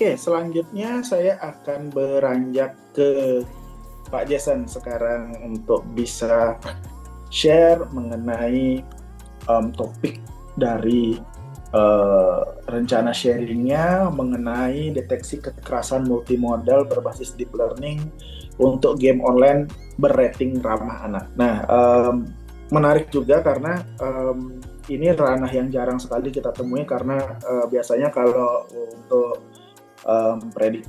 Oke, selanjutnya saya akan beranjak ke Pak Jason sekarang untuk bisa share mengenai topik dari rencana sharingnya mengenai deteksi kekerasan multimodal berbasis deep learning untuk game online berrating ramah anak. Nah, menarik juga karena ini ranah yang jarang sekali kita temui karena biasanya kalau untuk predik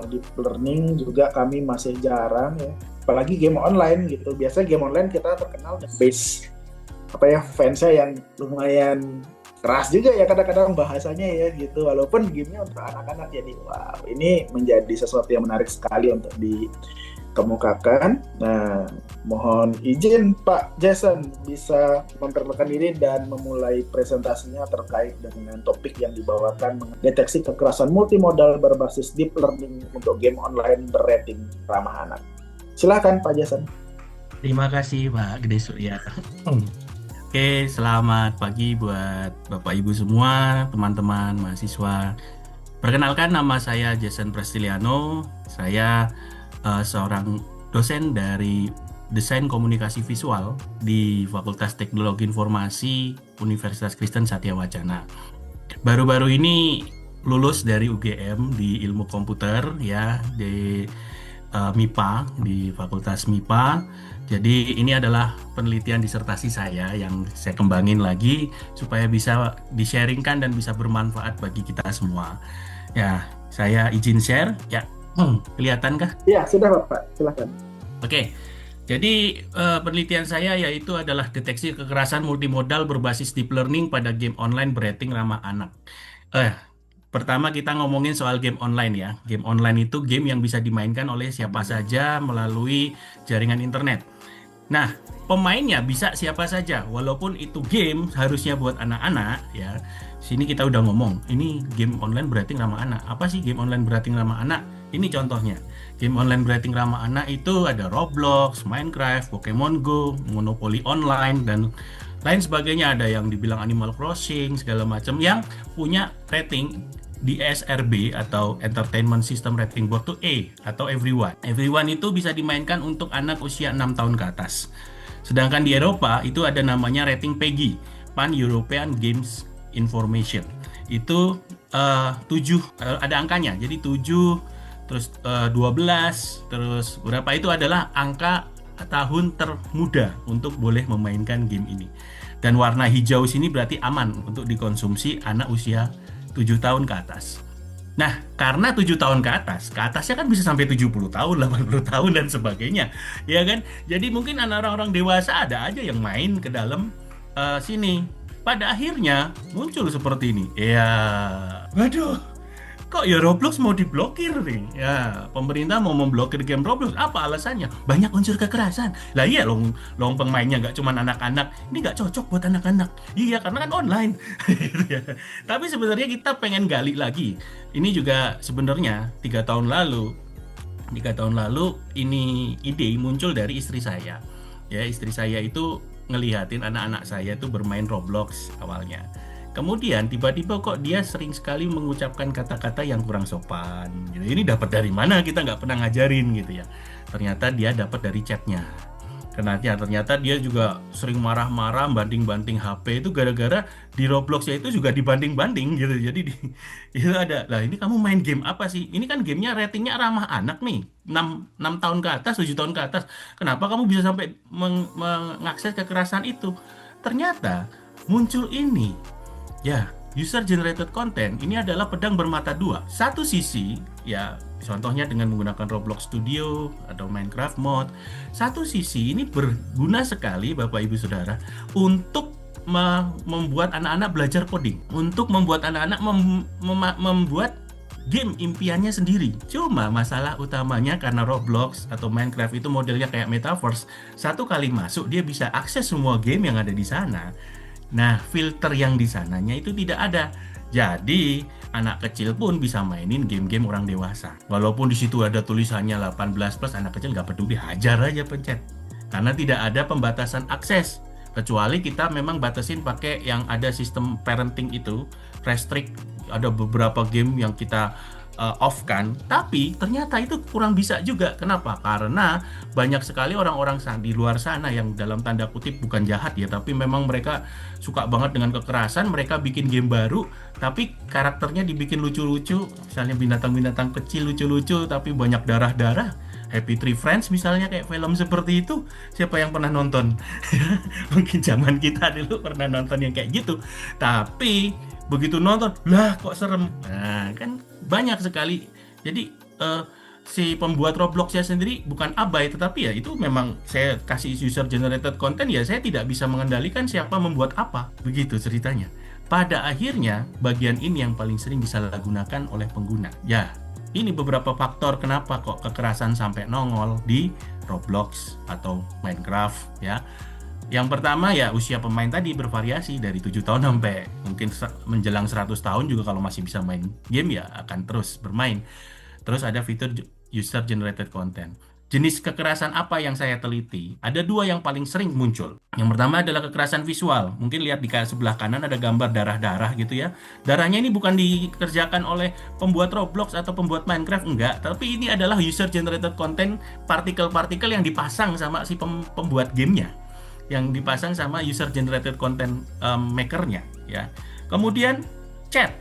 deep learning juga kami masih jarang ya. Apalagi game online gitu. Biasanya game online kita terkenal base fansnya yang lumayan keras juga ya kadang-kadang bahasanya ya gitu. Walaupun gamenya untuk anak-anak, jadi wow, ini menjadi sesuatu yang menarik sekali untuk dikemukakan. Nah, mohon izin Pak Jason bisa memperkenalkan diri dan memulai presentasinya terkait dengan topik yang dibawakan, deteksi kekerasan multimodal berbasis deep learning untuk game online berrating ramah anak. Silakan Pak Jason. Terima kasih Pak Gede Surya. Oke, selamat pagi buat Bapak Ibu semua, teman-teman mahasiswa. Perkenalkan, nama saya Jason Prestiliano. Saya seorang dosen dari Desain Komunikasi Visual di Fakultas Teknologi Informasi Universitas Kristen Satya Wacana. Baru-baru ini lulus dari UGM di Ilmu Komputer ya, di MIPA, di Fakultas MIPA. Jadi ini adalah penelitian disertasi saya yang saya kembangin lagi supaya bisa di-sharingkan dan bisa bermanfaat bagi kita semua. Ya, saya izin share. Ya, kelihatan kah? Ya, sudah Bapak, silakan. Oke. Jadi penelitian saya yaitu adalah deteksi kekerasan multimodal berbasis deep learning pada game online berating ramah anak. Pertama kita ngomongin soal game online ya. Game online itu game yang bisa dimainkan oleh siapa saja melalui jaringan internet. Nah, pemainnya bisa siapa saja, walaupun itu game harusnya buat anak-anak ya. Sini kita udah ngomong, ini game online berating ramah anak. Apa sih game online berating ramah anak? Ini contohnya. Game online berating ramah anak itu ada Roblox, Minecraft, Pokemon Go, Monopoly Online, dan lain sebagainya. Ada yang dibilang Animal Crossing, segala macam yang punya rating di ESRB atau Entertainment System Rating Board to A atau Everyone. Everyone itu bisa dimainkan untuk anak usia 6 tahun ke atas. Sedangkan di Eropa itu ada namanya rating PEGI, Pan European Games Information. Itu 7 ada angkanya. Jadi 7 terus 12 terus berapa itu adalah angka tahun termuda untuk boleh memainkan game ini. Dan warna hijau sini berarti aman untuk dikonsumsi anak usia 7 tahun ke atas. Nah, karena 7 tahun ke atasnya kan bisa sampai 70 tahun, 80 tahun, dan sebagainya. Ya kan? Jadi mungkin orang-orang dewasa ada aja yang main ke dalam sini. Pada akhirnya muncul seperti ini. Ya, waduh, kok ya Roblox mau diblokir nih? Ya, pemerintah mau memblokir game Roblox. Apa alasannya? Banyak unsur kekerasan. Lah iya, long pemainnya nggak cuma anak-anak. Ini nggak cocok buat anak-anak. Iya, karena kan online. Tapi sebenarnya kita pengen gali lagi. Ini juga sebenarnya 3 tahun lalu ini ide muncul dari istri saya. Ya, istri saya itu ngelihatin anak-anak saya itu bermain Roblox awalnya. Kemudian tiba-tiba kok dia sering sekali mengucapkan kata-kata yang kurang sopan. Gitu. Ini dapat dari mana? Kita nggak pernah ngajarin gitu ya. Ternyata dia dapat dari chatnya. Ternyata dia juga sering marah-marah, banting-banting HP itu gara-gara di Roblox-nya itu juga dibanting-banting gitu. Jadi itu ada. Lah ini kamu main game apa sih? Ini kan gamenya ratingnya ramah anak nih. 6 tahun ke atas, 7 tahun ke atas. Kenapa kamu bisa sampai mengakses kekerasan itu? Ternyata muncul ini. Ya, user generated content ini adalah pedang bermata dua. Satu sisi, ya contohnya dengan menggunakan Roblox Studio atau Minecraft Mode. Satu sisi ini berguna sekali Bapak Ibu Saudara untuk membuat anak-anak belajar coding, untuk membuat anak-anak membuat game impiannya sendiri. Cuma masalah utamanya karena Roblox atau Minecraft itu modelnya kayak metaverse, satu kali masuk dia bisa akses semua game yang ada di sana. Nah, filter yang di sananya itu tidak ada. Jadi, anak kecil pun bisa mainin game-game orang dewasa. Walaupun di situ ada tulisannya 18+, anak kecil nggak peduli, hajar aja pencet. Karena tidak ada pembatasan akses. Kecuali kita memang batasin pakai yang ada sistem parenting itu, restrict. Ada beberapa game yang kita off kan, tapi ternyata itu kurang bisa juga. Kenapa? Karena banyak sekali orang-orang di luar sana yang dalam tanda kutip bukan jahat ya, tapi memang mereka suka banget dengan kekerasan. Mereka bikin game baru, tapi karakternya dibikin lucu-lucu, misalnya binatang-binatang kecil lucu-lucu, tapi banyak darah-darah. Happy Tree Friends misalnya, kayak film seperti itu, siapa yang pernah nonton? Mungkin zaman kita dulu pernah nonton yang kayak gitu, tapi begitu nonton, lah kok serem. Nah, kan banyak sekali. Jadi si pembuat Roblox-nya sendiri bukan abai, tetapi ya itu memang saya kasih user generated content, ya saya tidak bisa mengendalikan siapa membuat apa. Begitu ceritanya. Pada akhirnya, bagian ini yang paling sering disalahgunakan oleh pengguna. Ya, ini beberapa faktor kenapa kok kekerasan sampai nongol di Roblox atau Minecraft ya. Yang pertama ya usia pemain tadi bervariasi dari 7 tahun sampai mungkin menjelang 100 tahun juga, kalau masih bisa main game ya akan terus bermain. Terus ada fitur user generated content. Jenis kekerasan apa yang saya teliti? Ada dua yang paling sering muncul. Yang pertama adalah kekerasan visual. Mungkin lihat di sebelah kanan ada gambar darah-darah gitu ya. Darahnya ini bukan dikerjakan oleh pembuat Roblox atau pembuat Minecraft, enggak. Tapi ini adalah user generated content, partikel-partikel yang dipasang sama si pembuat gamenya, yang dipasang sama user generated content makernya ya. Kemudian chat.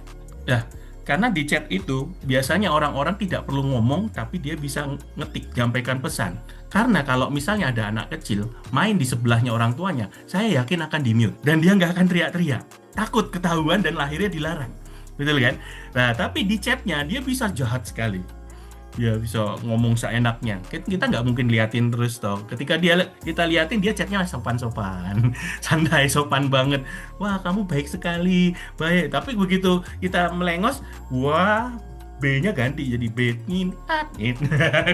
Nah, karena di chat itu biasanya orang-orang tidak perlu ngomong, tapi dia bisa ngetik, menyampaikan pesan. Karena kalau misalnya ada anak kecil main di sebelahnya orang tuanya, saya yakin akan di-mute dan dia nggak akan teriak-teriak, takut ketahuan dan lahirnya dilarang, betul kan? Nah, tapi di chatnya dia bisa jahat sekali. Dia bisa ngomong seenaknya. Kita nggak mungkin liatin terus toh. Ketika kita liatin, dia chatnya sopan-sopan, santai, sopan banget. Wah, kamu baik sekali, baik. Tapi begitu kita melengos, wah, B-nya ganti jadi B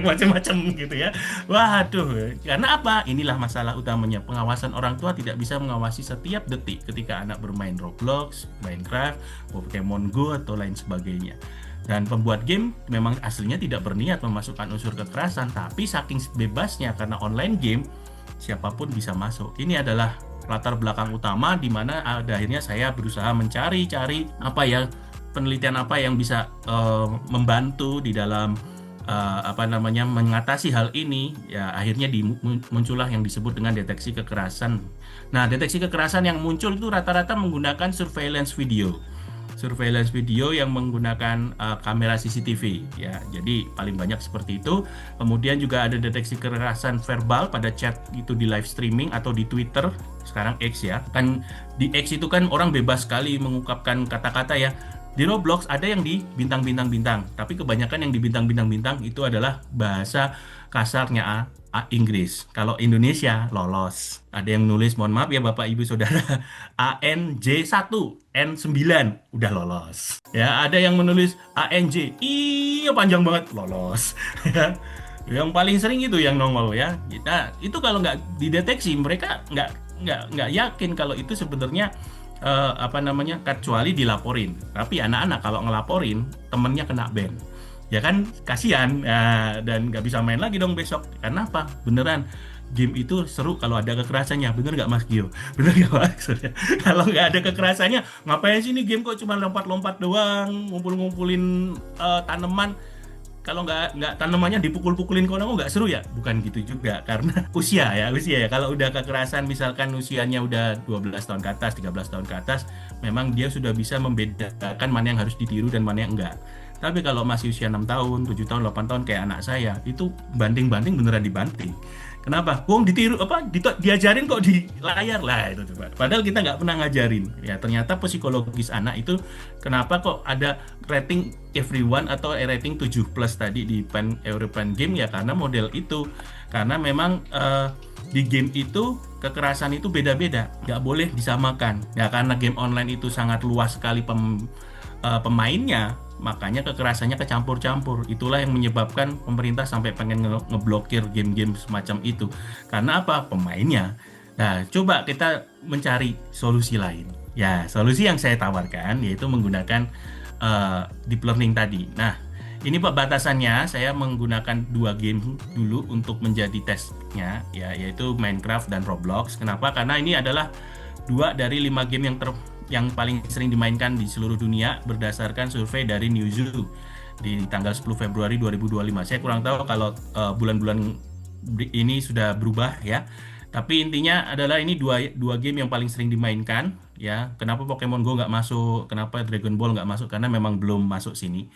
macam-macam gitu ya. Waduh, karena apa? Inilah masalah utamanya. Pengawasan orang tua tidak bisa mengawasi setiap detik ketika anak bermain Roblox, Minecraft, Pokemon Go atau lain sebagainya. Dan pembuat game memang aslinya tidak berniat memasukkan unsur kekerasan, tapi saking bebasnya karena online game, siapapun bisa masuk. Ini adalah latar belakang utama di mana akhirnya saya berusaha mencari apa ya, penelitian apa yang bisa membantu di dalam mengatasi hal ini. Ya akhirnya muncullah yang disebut dengan deteksi kekerasan. Nah, deteksi kekerasan yang muncul itu rata-rata menggunakan surveillance video yang menggunakan kamera CCTV ya. Jadi paling banyak seperti itu. Kemudian juga ada deteksi kekerasan verbal pada chat itu di live streaming atau di Twitter, sekarang X ya. Kan di X itu kan orang bebas sekali mengungkapkan kata-kata ya. Di Roblox ada yang di bintang-bintang-bintang, tapi kebanyakan yang di bintang-bintang-bintang itu adalah bahasa kasarnya Inggris. Kalau Indonesia lolos. Ada yang nulis, mohon maaf ya Bapak Ibu Saudara, ANJ1, N9 udah lolos. Ya, ada yang menulis ANJ, iya panjang banget, lolos. Yang paling sering itu yang nongol ya. Kita itu kalau nggak dideteksi, mereka nggak yakin kalau itu sebenarnya kecuali dilaporin. Tapi anak-anak kalau ngelaporin, temennya kena ban. Ya kan kasihan dan nggak bisa main lagi dong besok. Karena apa? Beneran game itu seru kalau ada kekerasannya. Bener nggak Mas Gio? Bener nggak Mas? Kalau nggak ada kekerasannya, ngapain sih ini game kok cuma lompat-lompat doang, ngumpulin tanaman. Kalau nggak tanamannya dipukul-pukulin kono nggak seru ya? Bukan gitu juga, karena usia ya. Kalau udah kekerasan misalkan usianya udah 12 tahun ke atas, 13 tahun ke atas, memang dia sudah bisa membedakan mana yang harus ditiru dan mana yang enggak. Tapi kalau masih usia 6 tahun, 7 tahun, 8 tahun kayak anak saya, itu banting-banting beneran dibanting. Kenapa? Wong ditiru diajarin kok di layar lah itu coba. Padahal kita nggak pernah ngajarin. Ya ternyata psikologis anak itu kenapa kok ada rating everyone atau rating 7+ tadi di European Game ya karena model itu. Karena memang di game itu kekerasan itu beda-beda, nggak boleh disamakan. Ya karena game online itu sangat luas sekali pemainnya, makanya kekerasannya kecampur-campur. Itulah yang menyebabkan pemerintah sampai pengen ngeblokir game-game semacam itu. Karena apa? Pemainnya. Nah, coba kita mencari solusi lain. Ya, solusi yang saya tawarkan yaitu menggunakan deep learning tadi. Nah, ini Pak batasannya, saya menggunakan 2 game dulu untuk menjadi tesnya, ya, yaitu Minecraft dan Roblox. Kenapa? Karena ini adalah 2 dari 5 game yang paling sering dimainkan di seluruh dunia berdasarkan survei dari Newzoo. di tanggal 10 Februari 2025. Saya kurang tahu kalau bulan-bulan ini sudah berubah ya. Tapi intinya adalah ini dua game yang paling sering dimainkan ya. Kenapa Pokemon Go nggak masuk? Kenapa Dragon Ball nggak masuk? Karena memang belum masuk sini.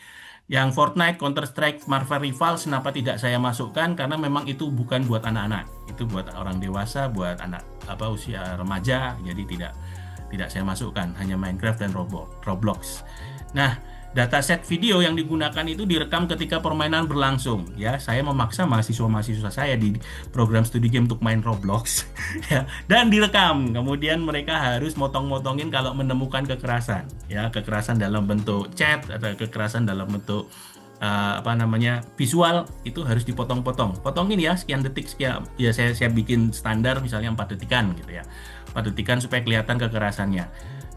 Yang Fortnite, Counter-Strike, Marvel Rivals, kenapa tidak saya masukkan? Karena memang itu bukan buat anak-anak, itu buat orang dewasa, buat anak usia remaja. Jadi tidak saya masukkan, hanya Minecraft dan Roblox. Nah, dataset video yang digunakan itu direkam ketika permainan berlangsung. Ya, saya memaksa mahasiswa-mahasiswa saya di program studi game untuk main Roblox, ya, dan direkam. Kemudian mereka harus motong-motongin kalau menemukan kekerasan, ya, kekerasan dalam bentuk chat atau kekerasan dalam bentuk visual itu harus dipotong-potong. Potongin ya sekian detik sekian. Ya saya bikin standar misalnya 4 detikan gitu ya. 4 detikan supaya kelihatan kekerasannya.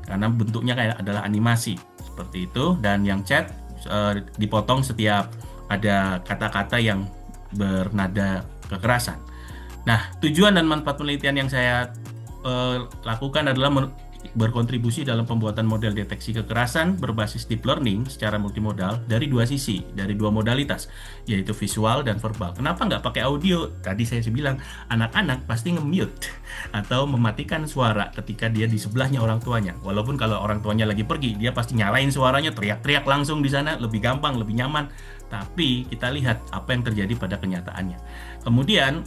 Karena bentuknya kayak adalah animasi seperti itu, dan yang chat dipotong setiap ada kata-kata yang bernada kekerasan. Nah, tujuan dan manfaat penelitian yang saya lakukan adalah berkontribusi dalam pembuatan model deteksi kekerasan berbasis deep learning secara multimodal dari dua sisi, dari dua modalitas, yaitu visual dan verbal. Kenapa nggak pakai audio? Tadi saya bilang, anak-anak pasti nge-mute atau mematikan suara ketika dia di sebelahnya orang tuanya. Walaupun kalau orang tuanya lagi pergi, dia pasti nyalain suaranya, teriak-teriak langsung di sana, lebih gampang, lebih nyaman. Tapi kita lihat apa yang terjadi pada kenyataannya. Kemudian,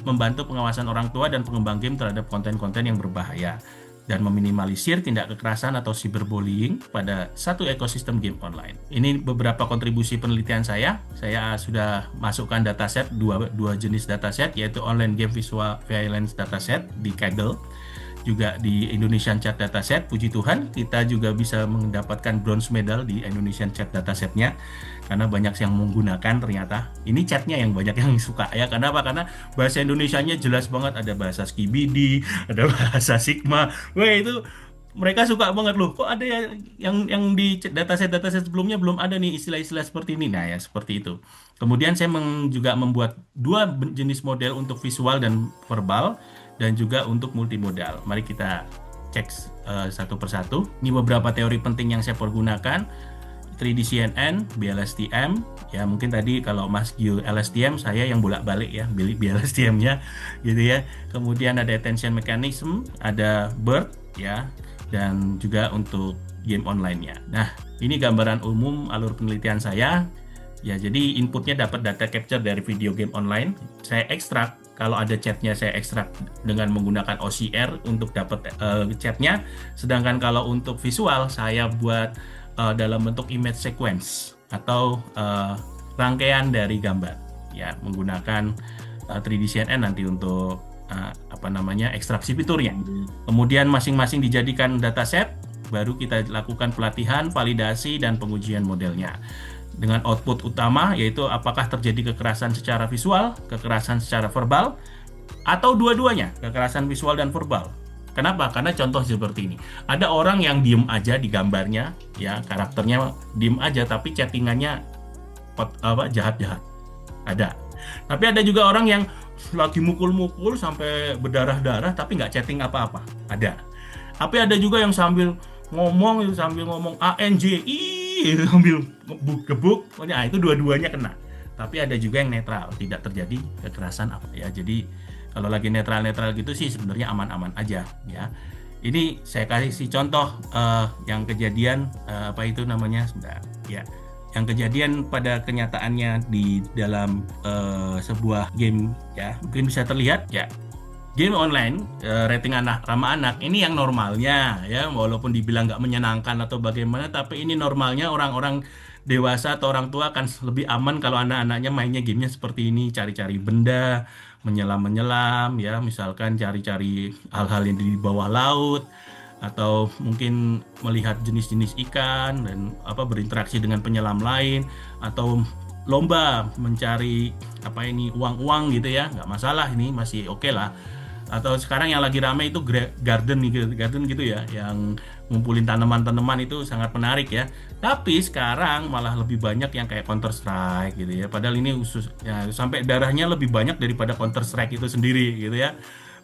membantu pengawasan orang tua dan pengembang game terhadap konten-konten yang berbahaya, dan meminimalisir tindak kekerasan atau cyberbullying pada satu ekosistem game online. Ini beberapa kontribusi penelitian saya. Saya sudah masukkan dataset, dua jenis dataset, yaitu Online Game Visual Violence Dataset di Kaggle, juga di Indonesian Chat Dataset. Puji Tuhan, kita juga bisa mendapatkan bronze medal di Indonesian Chat Datasetnya, karena banyak yang menggunakan ternyata. Ini chatnya yang banyak yang suka ya. Kenapa? Karena bahasa Indonesianya jelas banget, ada bahasa Skibidi, ada bahasa Sigma. Wah, itu mereka suka banget loh. Kok ada yang di dataset sebelumnya belum ada nih istilah-istilah seperti ini. Nah ya, seperti itu. Kemudian saya juga membuat dua jenis model untuk visual dan verbal, dan juga untuk multimodal. Mari kita cek satu persatu. Ini beberapa teori penting yang saya pergunakan. 3D CNN, BLSTM, ya mungkin tadi kalau Mas Gio LSTM, saya yang bolak-balik ya, BLSTM-nya gitu ya. Kemudian ada attention mechanism, ada BERT ya, dan juga untuk game online-nya. Nah, ini gambaran umum alur penelitian saya. Ya, jadi inputnya dapat data capture dari video game online. Saya ekstrak, kalau ada chatnya saya ekstrak dengan menggunakan OCR untuk dapat chatnya. Sedangkan kalau untuk visual, saya buat dalam bentuk image sequence atau rangkaian dari gambar, ya menggunakan 3D CNN nanti untuk ekstraksi fiturnya. Kemudian masing-masing dijadikan dataset, baru kita lakukan pelatihan, validasi, dan pengujian modelnya. Dengan output utama yaitu apakah terjadi kekerasan secara visual, kekerasan secara verbal, atau dua-duanya, kekerasan visual dan verbal. Kenapa? Karena contoh seperti ini. Ada orang yang diem aja di gambarnya, ya karakternya diem aja, tapi chattingannya jahat-jahat. Ada. Tapi ada juga orang yang lagi mukul-mukul sampai berdarah-darah, tapi nggak chatting apa-apa. Ada. Tapi ada juga yang sambil ngomong ANJI, sambil gebuk. Nah, itu dua-duanya kena. Tapi ada juga yang netral, tidak terjadi kekerasan apa ya. Jadi kalau lagi netral-netral gitu sih sebenarnya aman-aman aja ya. Ini saya kasih contoh yang kejadian ya. Yang kejadian pada kenyataannya di dalam sebuah game ya. Mungkin bisa terlihat ya. Game online rating ramah anak ini yang normalnya ya, walaupun dibilang nggak menyenangkan atau bagaimana, tapi ini normalnya orang-orang dewasa atau orang tua akan lebih aman kalau anak-anaknya mainnya gamenya seperti ini, cari-cari benda, menyelam-menyelam ya, misalkan cari-cari hal-hal yang di bawah laut, atau mungkin melihat jenis-jenis ikan dan berinteraksi dengan penyelam lain, atau lomba mencari uang-uang gitu ya, nggak masalah, ini masih oke lah. Atau sekarang yang lagi ramai itu garden gitu ya, yang ngumpulin tanaman-tanaman, itu sangat menarik ya. Tapi sekarang malah lebih banyak yang kayak Counter Strike gitu ya. Padahal ini sampai darahnya lebih banyak daripada Counter Strike itu sendiri gitu ya.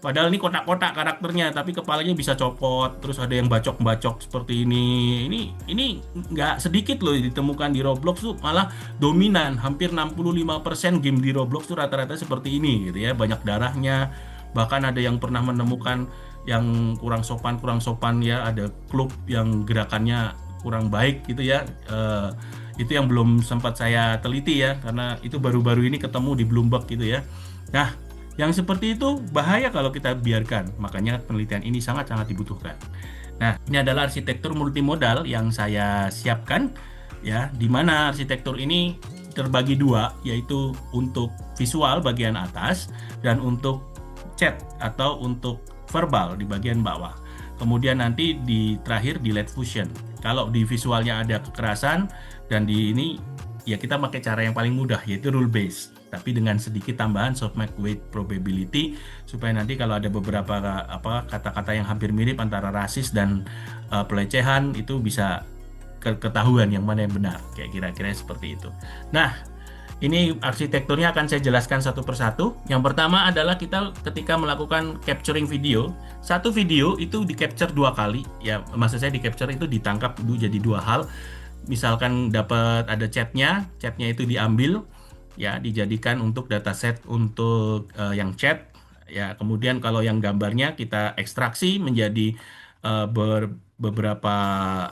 Padahal ini kotak-kotak karakternya, tapi kepalanya bisa copot, terus ada yang bacok-bacok seperti ini. Ini nggak sedikit loh ditemukan di Roblox tuh, malah dominan. Hampir 65% game di Roblox tuh rata-rata seperti ini gitu ya. Banyak darahnya, bahkan ada yang pernah menemukan yang kurang sopan ya, ada klub yang gerakannya kurang baik gitu ya. Itu yang belum sempat saya teliti ya, karena itu baru-baru ini ketemu di Bloomberg gitu ya. Nah, yang seperti itu bahaya kalau kita biarkan, makanya penelitian ini sangat-sangat dibutuhkan. Nah, ini adalah arsitektur multimodal yang saya siapkan ya, di mana arsitektur ini terbagi dua, yaitu untuk visual bagian atas dan untuk chat atau untuk verbal di bagian bawah. Kemudian nanti di terakhir di LED Fusion. Kalau di visualnya ada kekerasan dan di ini ya kita pakai cara yang paling mudah, yaitu rule based, tapi dengan sedikit tambahan softmax weight probability supaya nanti kalau ada beberapa kata-kata yang hampir mirip antara rasis dan pelecehan itu bisa ketahuan yang mana yang benar, kayak kira-kira seperti itu. Nah, ini arsitekturnya akan saya jelaskan satu persatu. Yang pertama adalah kita ketika melakukan capturing video, satu video itu di capture 2 kali. Ya, maksud saya di capture itu ditangkap jadi 2 hal. Misalkan dapat ada chatnya itu diambil, ya dijadikan untuk dataset untuk yang chat. Ya, kemudian kalau yang gambarnya kita ekstraksi menjadi beberapa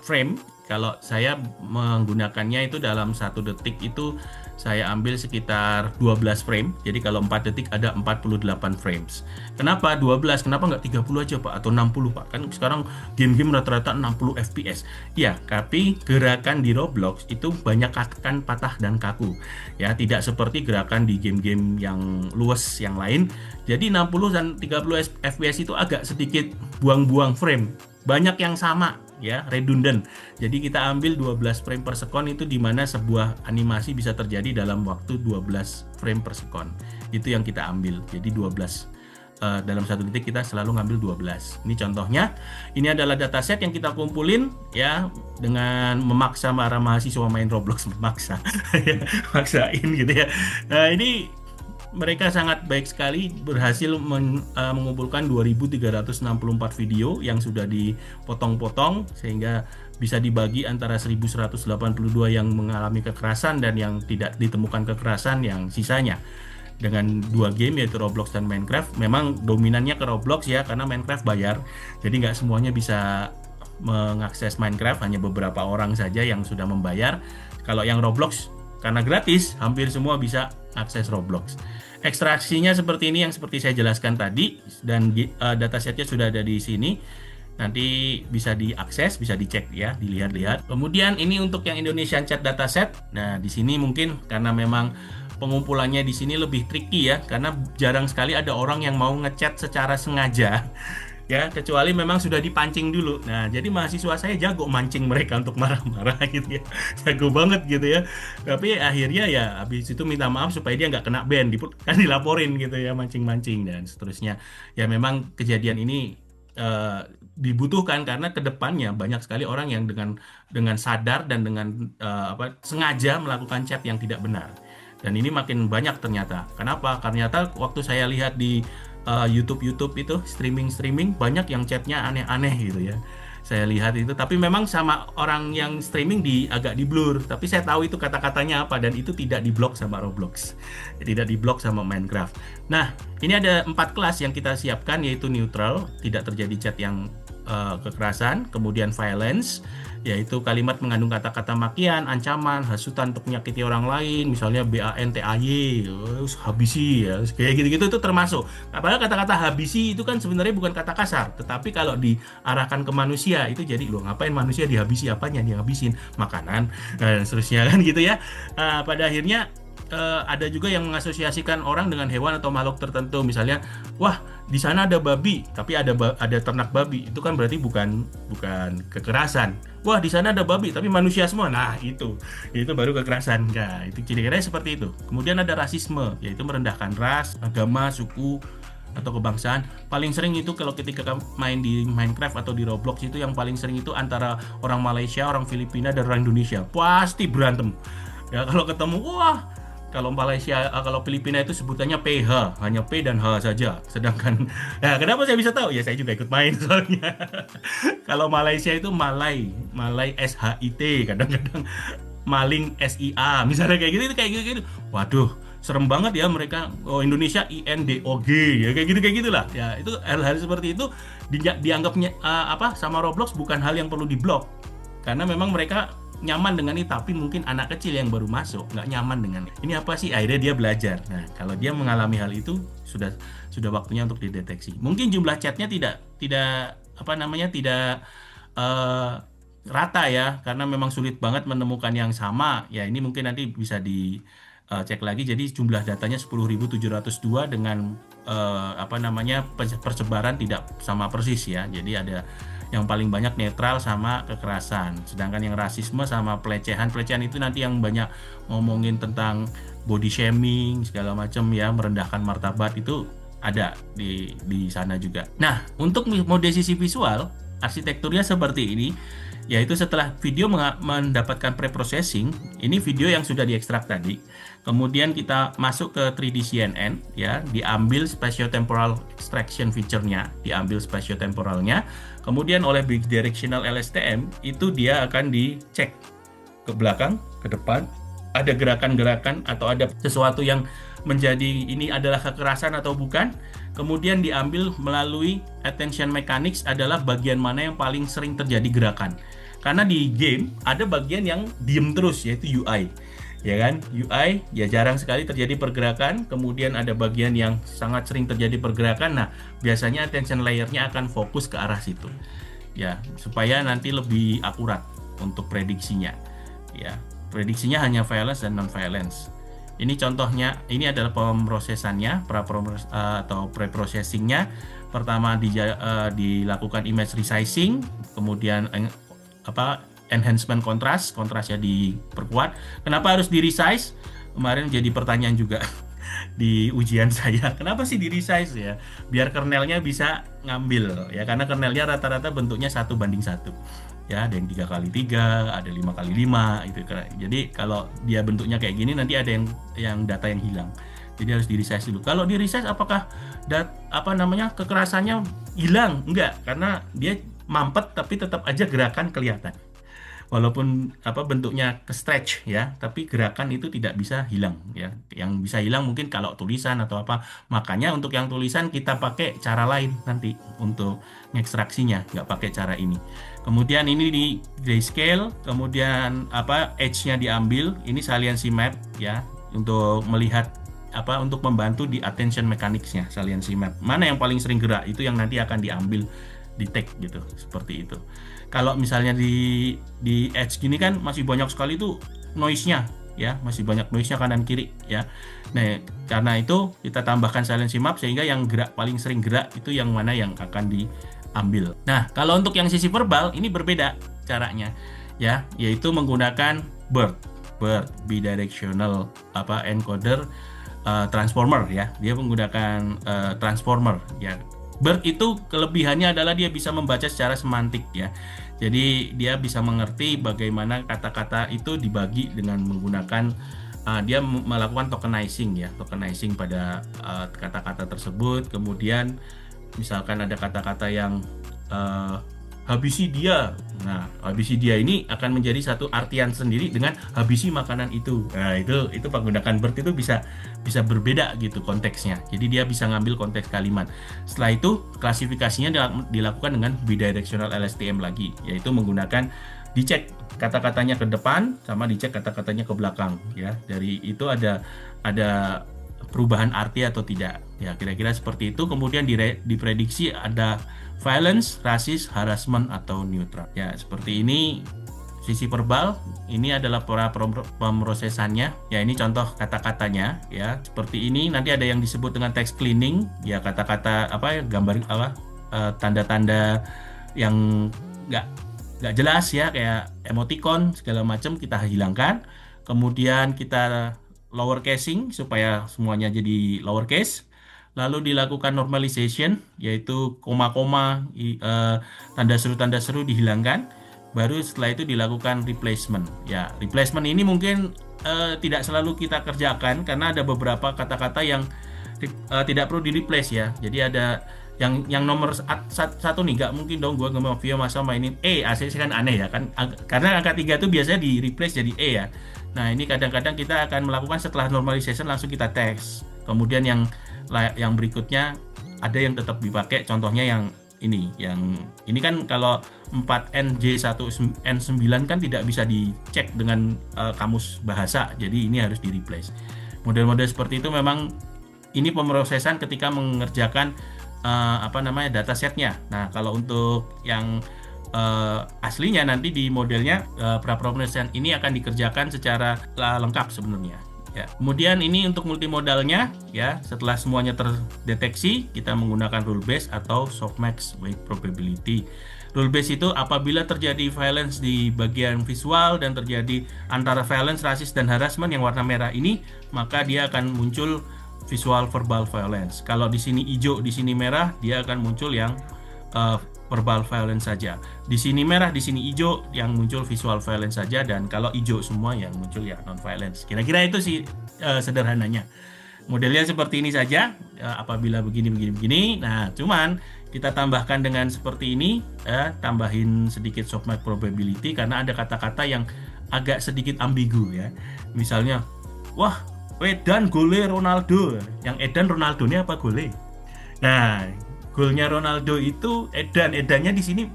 frame. Kalau saya menggunakannya itu dalam 1 detik itu saya ambil sekitar 12 frame. Jadi kalau 4 detik ada 48 frames. Kenapa 12? Kenapa nggak 30 aja Pak? Atau 60 Pak? Kan sekarang game-game rata-rata 60 fps. Ya, tapi gerakan di Roblox itu banyak akan patah dan kaku. Ya, tidak seperti gerakan di game-game yang luas yang lain. Jadi 60 dan 30 fps itu agak sedikit buang-buang frame. Banyak yang sama ya, redundant. Jadi kita ambil 12 frame per second itu di mana sebuah animasi bisa terjadi dalam waktu 12 frame per second. Itu yang kita ambil. Jadi 12 dalam 1 detik kita selalu ngambil 12. Ini contohnya. Ini adalah dataset yang kita kumpulin ya dengan memaksa para mahasiswa main Roblox, memaksa. Maksain gitu ya. Nah, ini mereka sangat baik sekali berhasil mengumpulkan 2.364 video yang sudah dipotong-potong sehingga bisa dibagi antara 1.182 yang mengalami kekerasan dan yang tidak ditemukan kekerasan yang sisanya. Dengan 2 game yaitu Roblox dan Minecraft, memang dominannya ke Roblox ya karena Minecraft bayar, jadi nggak semuanya bisa mengakses Minecraft, hanya beberapa orang saja yang sudah membayar. Kalau yang Roblox karena gratis, hampir semua bisa akses Roblox. Ekstraksinya seperti ini yang seperti saya jelaskan tadi, dan datasetnya sudah ada di sini. Nanti bisa diakses, bisa dicek ya, dilihat-lihat. Kemudian ini untuk yang Indonesian Chat dataset. Nah, di sini mungkin karena memang pengumpulannya di sini lebih tricky ya, karena jarang sekali ada orang yang mau ngechat secara sengaja. Ya, kecuali memang sudah dipancing dulu. Nah, jadi mahasiswa saya jago mancing mereka untuk marah-marah gitu ya. Jago banget gitu ya. Tapi akhirnya ya habis itu minta maaf supaya dia nggak kena ban, kan dilaporin gitu ya, mancing-mancing dan seterusnya. Ya memang kejadian ini dibutuhkan karena kedepannya banyak sekali orang yang dengan sadar dan dengan sengaja melakukan chat yang tidak benar. Dan ini makin banyak ternyata. Kenapa? Ternyata waktu saya lihat di YouTube itu streaming banyak yang chatnya aneh-aneh gitu ya. Saya lihat itu, tapi memang sama orang yang streaming agak di blur. Tapi saya tahu itu kata-katanya apa dan itu tidak diblok sama Roblox, tidak diblok sama Minecraft. Nah, ini ada 4 kelas yang kita siapkan, yaitu neutral, tidak terjadi chat yang kekerasan, kemudian violence, yaitu kalimat mengandung kata-kata makian, ancaman, hasutan untuk menyakiti orang lain, misalnya BANTAY, habisi ya, kayak gitu-gitu itu termasuk. Padahal kata-kata habisi itu kan sebenarnya bukan kata kasar, tetapi kalau diarahkan ke manusia itu jadi loh, ngapain manusia dihabisi, apanya dihabisin, makanan dan seterusnya kan gitu ya. Pada akhirnya ada juga yang mengasosiasikan orang dengan hewan atau makhluk tertentu, misalnya wah di sana ada babi tapi ada ternak babi, itu kan berarti bukan kekerasan. Wah di sana ada babi tapi manusia semua, nah itu baru kekerasan. Nah itu kira-kira seperti itu. Kemudian ada rasisme, yaitu merendahkan ras, agama, suku atau kebangsaan. Paling sering itu kalau ketika main di Minecraft atau di Roblox itu yang paling sering itu antara orang Malaysia, orang Filipina dan orang Indonesia, pasti berantem ya. Kalau ketemu, wah Kalau Malaysia, kalau Filipina itu sebutannya PH, hanya P dan H saja. Sedangkan, nah kenapa saya bisa tahu? Ya saya juga ikut main soalnya. Kalau Malaysia itu Malay, Malay SHIT, kadang-kadang Maling SIA, misalnya kayak gitu, itu kayak gitu. Waduh, serem banget ya mereka. Oh, Indonesia INDOG, ya kayak gitulah. Ya itu hal-hal seperti itu dianggapnya apa sama Roblox bukan hal yang perlu diblok, karena memang mereka nyaman dengan ini, tapi mungkin anak kecil yang baru masuk nggak nyaman dengan ini apa sih, akhirnya dia belajar. Nah kalau dia mengalami hal itu sudah waktunya untuk dideteksi. Mungkin jumlah chatnya tidak apa namanya tidak eh, rata ya, karena memang sulit banget menemukan yang sama ya. Ini mungkin nanti bisa dicek lagi. Jadi jumlah datanya 10.702 dengan apa namanya persebaran tidak sama persis ya. Jadi ada yang paling banyak netral sama kekerasan. Sedangkan yang rasisme sama pelecehan itu nanti yang banyak ngomongin tentang body shaming segala macam ya, merendahkan martabat, itu ada di sana juga. Nah, untuk mode sisi visual, arsitekturnya seperti ini, yaitu setelah video mendapatkan pre-processing, ini video yang sudah diekstrak tadi, kemudian kita masuk ke 3D CNN ya, diambil spatiotemporal extraction feature-nya, diambil spatiotemporalnya, kemudian oleh bidirectional LSTM itu dia akan dicek ke belakang, ke depan, ada gerakan-gerakan atau ada sesuatu yang menjadi ini adalah kekerasan atau bukan. Kemudian diambil melalui attention mechanics, adalah bagian mana yang paling sering terjadi gerakan. Karena di game ada bagian yang diem terus, yaitu UI. Ya kan? UI ya jarang sekali terjadi pergerakan, kemudian ada bagian yang sangat sering terjadi pergerakan. Nah, biasanya attention layer-nya akan fokus ke arah situ. Ya, supaya nanti lebih akurat untuk prediksinya. Ya, prediksinya hanya violence dan non-violence. Ini contohnya, ini adalah pemrosesannya, atau pre-processingnya. Pertama dilakukan image resizing, kemudian enhancement kontrasnya diperkuat. Kenapa harus di resize? Kemarin jadi pertanyaan juga di ujian saya. Kenapa sih di resize ya? Biar kernelnya bisa ngambil ya, karena kernelnya rata-rata bentuknya 1:1. Ya, ada yang 3x3, ada 5x5 itu. Jadi kalau dia bentuknya kayak gini, nanti ada yang data yang hilang. Jadi harus di resize dulu. Kalau di resize apakah kekerasannya hilang? Enggak, karena dia mampet tapi tetap aja gerakan kelihatan. Walaupun bentuknya ke stretch ya, tapi gerakan itu tidak bisa hilang ya. Yang bisa hilang mungkin kalau tulisan atau apa. Makanya untuk yang tulisan kita pakai cara lain nanti untuk ngekstraksinya, nggak pakai cara ini. Kemudian ini di grayscale, kemudian edge-nya diambil, ini saliency map ya, untuk melihat untuk membantu di attention mechanics-nya, saliency map. Mana yang paling sering gerak, itu yang nanti akan diambil di tag gitu, seperti itu. Kalau misalnya di edge gini kan masih banyak sekali tuh noise-nya ya, masih banyak noise-nya kanan kiri ya. Nah, karena itu kita tambahkan saliency map sehingga yang paling sering gerak itu yang mana yang akan diambil. Nah, kalau untuk yang sisi verbal ini berbeda caranya ya, yaitu menggunakan BERT bidirectional encoder transformer ya. Dia menggunakan transformer ya. BERT itu kelebihannya adalah dia bisa membaca secara semantik ya. Jadi dia bisa mengerti bagaimana kata-kata itu dibagi dengan menggunakan dia melakukan tokenizing ya, tokenizing pada kata-kata tersebut. Kemudian misalkan ada kata-kata yang habisi dia. Nah, habisi dia ini akan menjadi satu artian sendiri dengan habisi makanan itu. Nah, itu menggunakan BERT itu bisa berbeda gitu konteksnya. Jadi dia bisa ngambil konteks kalimat. Setelah itu klasifikasinya dilakukan dengan bidirectional LSTM lagi, yaitu menggunakan dicek kata-katanya ke depan sama dicek kata-katanya ke belakang ya. Dari itu ada perubahan arti atau tidak. Ya, kira-kira seperti itu. Kemudian diprediksi ada violence, rasis, harassment atau neutral. Ya, seperti ini sisi verbal. Ini adalah pemrosesannya. Ya, ini contoh kata-katanya ya. Seperti ini. Nanti ada yang disebut dengan text cleaning. Ya, kata-kata gambar tanda-tanda yang nggak jelas ya, kayak emoticon segala macam kita hilangkan. Kemudian kita lower casing supaya semuanya jadi lowercase. Lalu dilakukan normalization, yaitu koma-koma, tanda seru dihilangkan. baru setelah itu dilakukan replacement. Ya, replacement ini mungkin tidak selalu kita kerjakan karena ada beberapa kata-kata yang tidak perlu di replace ya. Jadi ada yang nomor satu nih, nggak mungkin dong gue nge-Mafia masa mainin ACC kan aneh ya kan, karena angka 3 itu biasanya di replace jadi ya. Nah ini kadang-kadang kita akan melakukan setelah normalization langsung kita teks, kemudian yang berikutnya ada yang tetap dipakai, contohnya yang ini kan kalau 4NJ1N9 kan tidak bisa dicek dengan kamus bahasa, jadi ini harus di replace. Model-model seperti itu memang ini pemrosesan ketika mengerjakan datasetnya. Nah, kalau untuk yang aslinya nanti di modelnya pra-processing ini akan dikerjakan secara lengkap sebenarnya. Ya. Kemudian ini untuk multimodalnya ya, setelah semuanya terdeteksi, kita menggunakan rule base atau softmax weight probability. Rule base itu apabila terjadi violence di bagian visual dan terjadi antara violence, rasis dan harassment yang warna merah ini, maka dia akan muncul visual verbal violence. Kalau di sini hijau, di sini merah, dia akan muncul yang verbal violence saja. Di sini merah, di sini hijau, yang muncul visual violence saja, dan kalau hijau semua yang muncul ya non violence. Kira-kira itu sih sederhananya. Modelnya seperti ini saja. Apabila begini. Nah, cuman kita tambahkan dengan seperti ini, tambahin sedikit softmax probability karena ada kata-kata yang agak sedikit ambigu ya. Misalnya, wah, Edan gole Ronaldo. Yang Edan Ronaldo ini apa gole? Nah, golnya Ronaldo itu edannya di sini,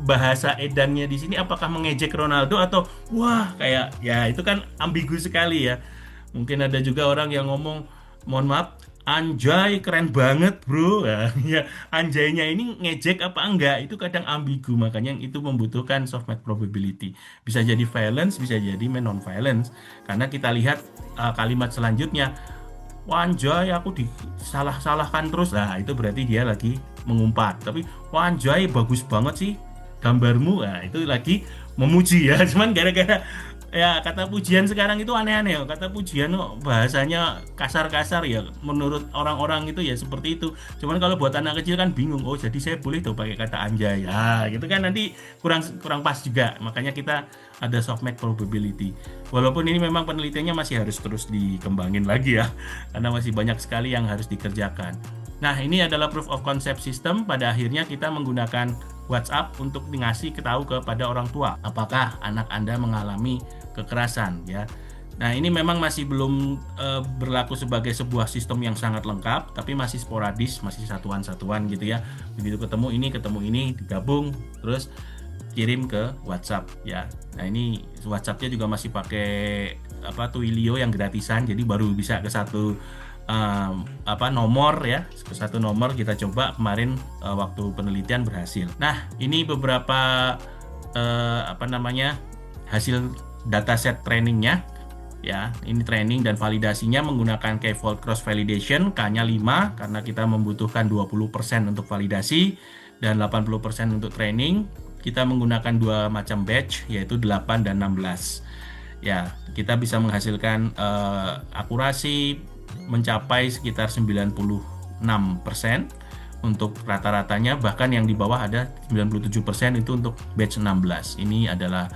bahasa edannya di sini apakah mengejek Ronaldo atau wah kayak ya, itu kan ambigu sekali ya. Mungkin ada juga orang yang ngomong, mohon maaf, anjay keren banget bro. Ya, anjaynya ini ngejek apa enggak, itu kadang ambigu, makanya itu membutuhkan softmax probability. Bisa jadi violence, bisa jadi non violence, karena kita lihat kalimat selanjutnya, wanjay aku disalah-salahkan terus. Nah itu berarti dia lagi mengumpat. Tapi wanjay bagus banget sih gambarmu, nah itu lagi memuji ya. Cuman gara-gara ya kata pujian sekarang itu aneh-aneh. Kata pujian bahasanya kasar-kasar ya, menurut orang-orang itu ya seperti itu. Cuman kalau buat anak kecil kan bingung, oh jadi saya boleh tuh pakai kata anjay ya, gitu kan nanti kurang pas juga. Makanya kita ada softmax probability. Walaupun ini memang penelitiannya masih harus terus dikembangin lagi ya, karena masih banyak sekali yang harus dikerjakan. Nah, ini adalah proof of concept system. Pada akhirnya kita menggunakan WhatsApp untuk ngasih tahu kepada orang tua apakah anak Anda mengalami kekerasan ya. Nah, ini memang masih belum berlaku sebagai sebuah sistem yang sangat lengkap, tapi masih sporadis, masih satuan-satuan gitu ya. Begitu ketemu ini digabung terus kirim ke WhatsApp ya. Nah, ini WhatsAppnya juga masih pakai Twilio yang gratisan, jadi baru bisa ke satu nomor ya, ke satu nomor. Kita coba kemarin waktu penelitian berhasil. Nah, ini beberapa hasil dataset trainingnya ya. Ini training dan validasinya menggunakan K-fold cross validation, K-nya 5 karena kita membutuhkan 20% untuk validasi dan 80% untuk training. Kita menggunakan dua macam batch, yaitu 8 dan 16 ya. Kita bisa menghasilkan akurasi mencapai sekitar 96% untuk rata-ratanya, bahkan yang di bawah ada 97% itu untuk batch 16. Ini adalah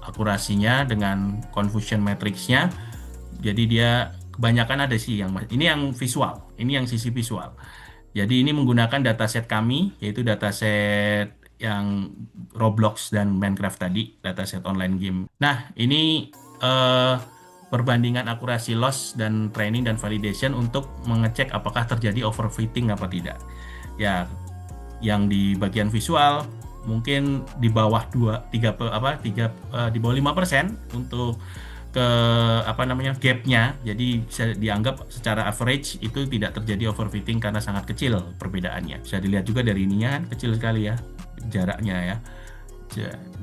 akurasinya dengan confusion matrixnya. Jadi dia kebanyakan ada sih yang ini yang visual, ini yang sisi visual. Jadi ini menggunakan dataset kami, yaitu dataset yang Roblox dan Minecraft tadi, dataset online game. Nah, ini perbandingan akurasi loss dan training dan validation untuk mengecek apakah terjadi overfitting apa tidak. Ya, yang di bagian visual mungkin di bawah 5% untuk gapnya. Jadi bisa dianggap secara average itu tidak terjadi overfitting karena sangat kecil perbedaannya. Bisa dilihat juga dari ininya kan kecil sekali ya jaraknya ya.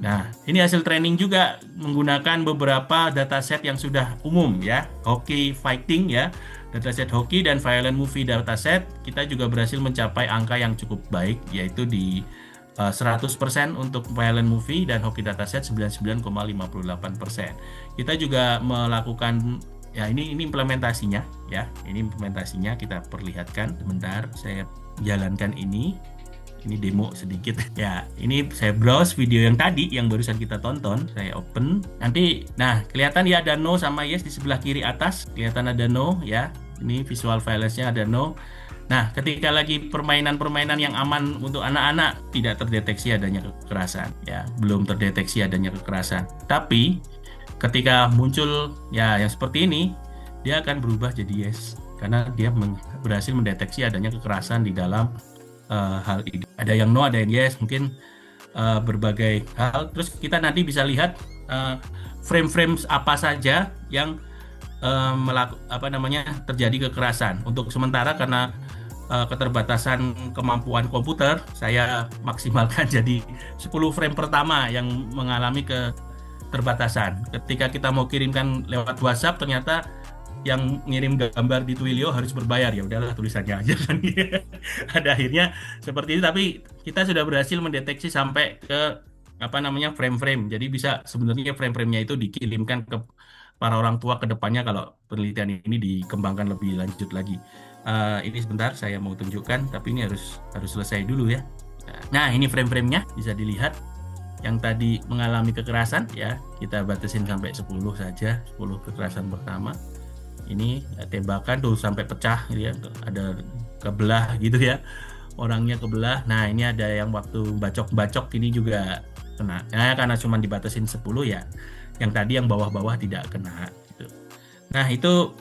Nah, ini hasil training juga menggunakan beberapa dataset yang sudah umum ya. Hockey fighting ya, dataset hoki dan violent movie dataset. Kita juga berhasil mencapai angka yang cukup baik, yaitu di 100% untuk violent movie dan hoki dataset 99,58%. Kita juga melakukan ya, ini implementasinya ya. Ini implementasinya kita perlihatkan. Sebentar, saya jalankan ini ini demo sedikit. Ya, ini saya browse video yang tadi yang barusan kita tonton, saya open. Nanti, nah kelihatan ya ada no sama yes di sebelah kiri atas, kelihatan ada no ya. Ini visual filesnya ada no. Nah, ketika lagi permainan-permainan yang aman untuk anak-anak tidak terdeteksi adanya kekerasan, ya, belum terdeteksi adanya kekerasan. Tapi ketika muncul ya yang seperti ini, dia akan berubah jadi yes karena dia berhasil mendeteksi adanya kekerasan di dalam hal ini. Ada yang no, ada yang yes, mungkin berbagai hal. Terus kita nanti bisa lihat frame-frame apa saja yang terjadi kekerasan. Untuk sementara karena keterbatasan kemampuan komputer, saya maksimalkan jadi 10 frame pertama yang mengalami keterbatasan. Ketika kita mau kirimkan lewat WhatsApp, ternyata yang ngirim gambar di Twilio harus berbayar, ya udahlah tulisannya aja kan. Ada akhirnya seperti itu, tapi kita sudah berhasil mendeteksi sampai ke frame-frame. Jadi bisa sebenarnya frame-framenya itu dikirimkan ke para orang tua ke depannya kalau penelitian ini dikembangkan lebih lanjut lagi. Ini sebentar saya mau tunjukkan, tapi ini harus selesai dulu ya. Nah, ini frame-framenya bisa dilihat. Yang tadi mengalami kekerasan ya, kita batasin sampai 10 saja, 10 kekerasan pertama. Ini tembakan tuh sampai pecah gitu ya, ada kebelah gitu ya, orangnya kebelah. Nah, ini ada yang waktu bacok-bacok ini juga kena. Nah, karena cuma dibatasin 10 ya, yang tadi yang bawah-bawah tidak kena gitu. Nah, itu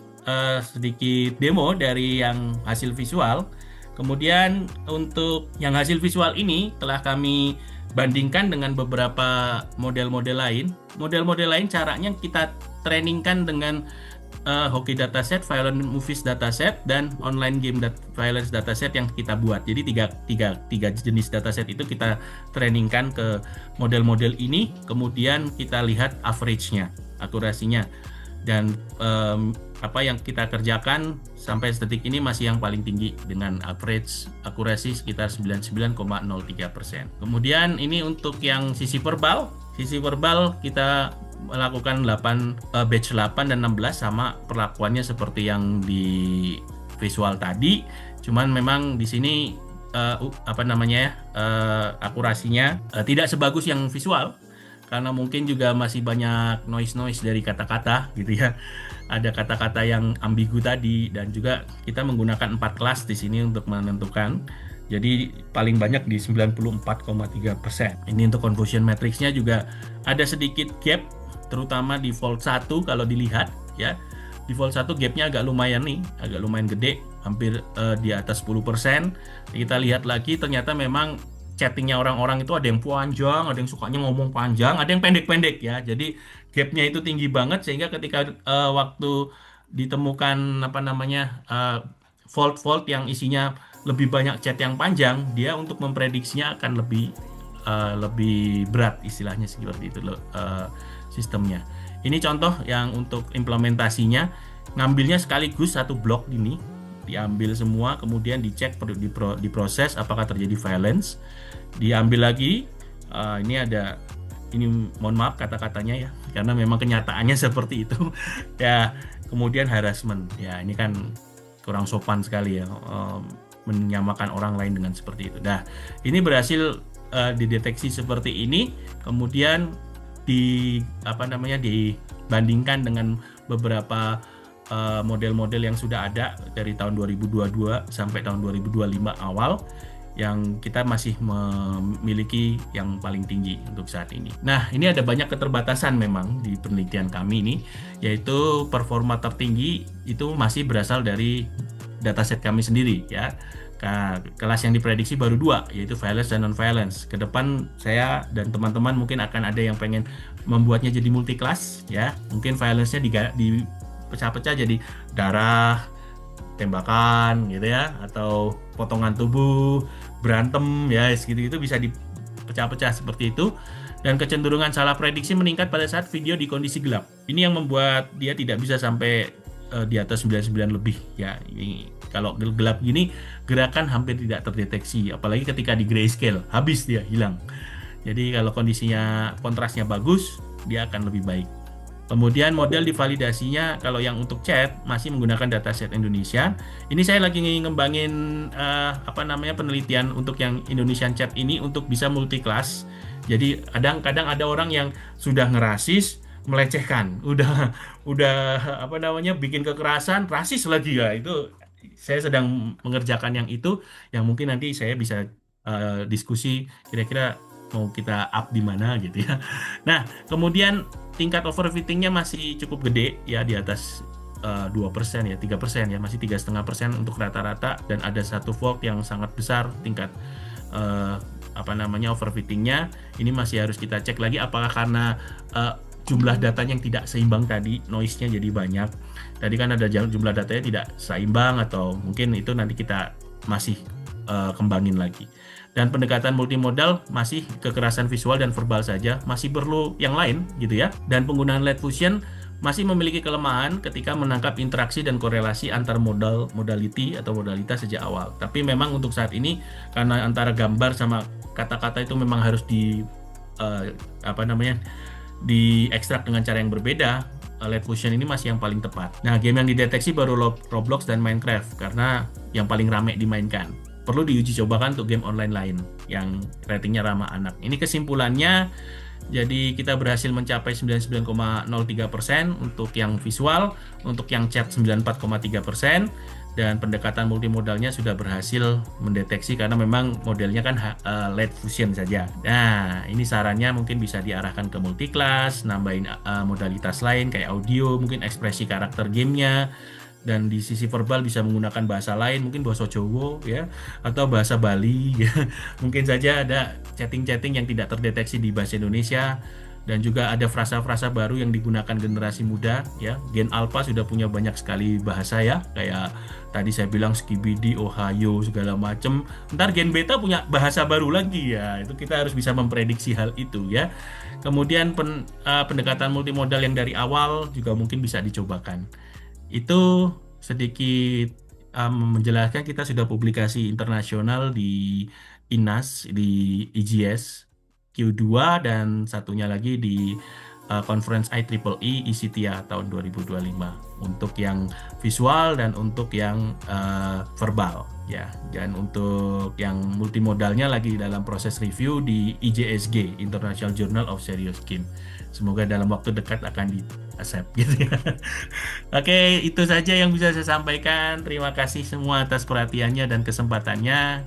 sedikit demo dari yang hasil visual. Kemudian untuk yang hasil visual ini telah kami bandingkan dengan beberapa model-model lain. Model-model lain caranya kita trainingkan dengan Hockey dataset, Violent Movies dataset, dan online game violence dataset yang kita buat. Jadi tiga jenis dataset itu kita trainingkan ke model-model ini. Kemudian kita lihat average-nya, akurasinya. Dan apa yang kita kerjakan sampai detik ini masih yang paling tinggi dengan average akurasi sekitar 99,03%. Kemudian ini untuk yang sisi verbal kita melakukan batch 8 dan 16 sama perlakuannya seperti yang di visual tadi. Cuman memang di sini akurasinya tidak sebagus yang visual. Karena mungkin juga masih banyak noise dari kata-kata gitu ya. Ada kata-kata yang ambigu tadi, dan juga kita menggunakan 4 kelas di sini untuk menentukan. Jadi paling banyak di 94,3%. Ini untuk confusion matrixnya juga ada sedikit gap, terutama di default 1 kalau dilihat ya. Default 1 gapnya agak lumayan gede, hampir di atas 10%. Kita lihat lagi ternyata memang chattingnya orang-orang itu ada yang panjang, ada yang sukanya ngomong panjang, ada yang pendek-pendek ya. Jadi gapnya itu tinggi banget sehingga ketika waktu ditemukan fault yang isinya lebih banyak chat yang panjang, dia untuk memprediksinya akan lebih berat, istilahnya seperti itu sistemnya. Ini contoh yang untuk implementasinya, ngambilnya sekaligus satu blok ini, diambil semua, kemudian dicek, diproses apakah terjadi violence, diambil lagi. Ini mohon maaf kata-katanya ya, karena memang kenyataannya seperti itu ya. Kemudian harassment ya, ini kan kurang sopan sekali ya, menyamakan orang lain dengan seperti itu. Nah, ini berhasil dideteksi seperti ini, kemudian dibandingkan dengan beberapa model-model yang sudah ada dari tahun 2022 sampai tahun 2025 awal, yang kita masih memiliki yang paling tinggi untuk saat ini. Nah, ini ada banyak keterbatasan memang di penelitian kami ini, yaitu performa tertinggi itu masih berasal dari dataset kami sendiri ya. Kelas yang diprediksi baru 2, yaitu violence dan non-violence. Ke depan saya dan teman-teman mungkin akan ada yang pengen membuatnya jadi multi kelas ya. Mungkin violence-nya dipecah-pecah jadi darah, tembakan gitu ya, atau potongan tubuh, berantem ya, gitu bisa dipecah-pecah seperti itu. Dan kecenderungan salah prediksi meningkat pada saat video di kondisi gelap. Ini yang membuat dia tidak bisa sampai di atas 99 lebih ya. Ini kalau gelap gini gerakan hampir tidak terdeteksi, apalagi ketika di grayscale, habis dia, hilang. Jadi kalau kondisinya kontrasnya bagus, dia akan lebih baik. Kemudian model divalidasinya kalau yang untuk chat masih menggunakan dataset Indonesia. Ini saya lagi ngembangin penelitian untuk yang Indonesian chat ini untuk bisa multi kelas. Jadi kadang-kadang ada orang yang sudah ngerasis, melecehkan, udah bikin kekerasan, rasis lagi ya. Itu saya sedang mengerjakan yang itu, yang mungkin nanti saya bisa diskusi kira-kira mau kita up di mana gitu ya. Nah, kemudian tingkat overfittingnya masih cukup gede ya, di atas 2% ya, 3% ya, masih 3,5% untuk rata-rata, dan ada satu fault yang sangat besar tingkat eh, overfittingnya. Ini masih harus kita cek lagi apakah karena jumlah datanya yang tidak seimbang tadi, noise-nya jadi banyak. Tadi kan ada jumlah datanya tidak seimbang, atau mungkin itu nanti kita masih kembangin lagi. Dan pendekatan multimodal masih kekerasan visual dan verbal saja, masih perlu yang lain gitu ya. Dan penggunaan LED Fusion masih memiliki kelemahan ketika menangkap interaksi dan korelasi antar modality atau modalitas sejak awal. Tapi memang untuk saat ini, karena antara gambar sama kata-kata itu memang harus diekstrak dengan cara yang berbeda, LED Fusion ini masih yang paling tepat. Nah, game yang dideteksi baru Roblox dan Minecraft karena yang paling ramai dimainkan. Perlu diuji cobakan untuk game online lain yang ratingnya ramah anak. Ini kesimpulannya, jadi kita berhasil mencapai 99,03% untuk yang visual, untuk yang chat 94,3%, dan pendekatan multimodalnya sudah berhasil mendeteksi karena memang modelnya kan LED Fusion saja. Nah, ini sarannya mungkin bisa diarahkan ke multiclass, nambahin modalitas lain kayak audio, mungkin ekspresi karakter gamenya. Dan di sisi verbal bisa menggunakan bahasa lain, mungkin bahasa Jawa ya, atau bahasa Bali ya. Mungkin saja ada chatting-chatting yang tidak terdeteksi di bahasa Indonesia, dan juga ada frasa-frasa baru yang digunakan generasi muda ya. Gen Alpha sudah punya banyak sekali bahasa ya, kayak tadi saya bilang skibidi, Ohio, segala macem. Ntar Gen Beta punya bahasa baru lagi ya, itu kita harus bisa memprediksi hal itu ya. Kemudian pendekatan multimodal yang dari awal juga mungkin bisa dicobakan. Itu sedikit menjelaskan, kita sudah publikasi internasional di INAS, di IGS Q2, dan satunya lagi di Conference IEEE ICTIA tahun 2025 untuk yang visual dan untuk yang verbal ya. Dan untuk yang multimodalnya lagi dalam proses review di IJSG, International Journal of Serious Game. Semoga dalam waktu dekat akan di-accept gitu ya. Oke, itu saja yang bisa saya sampaikan. Terima kasih semua atas perhatiannya dan kesempatannya.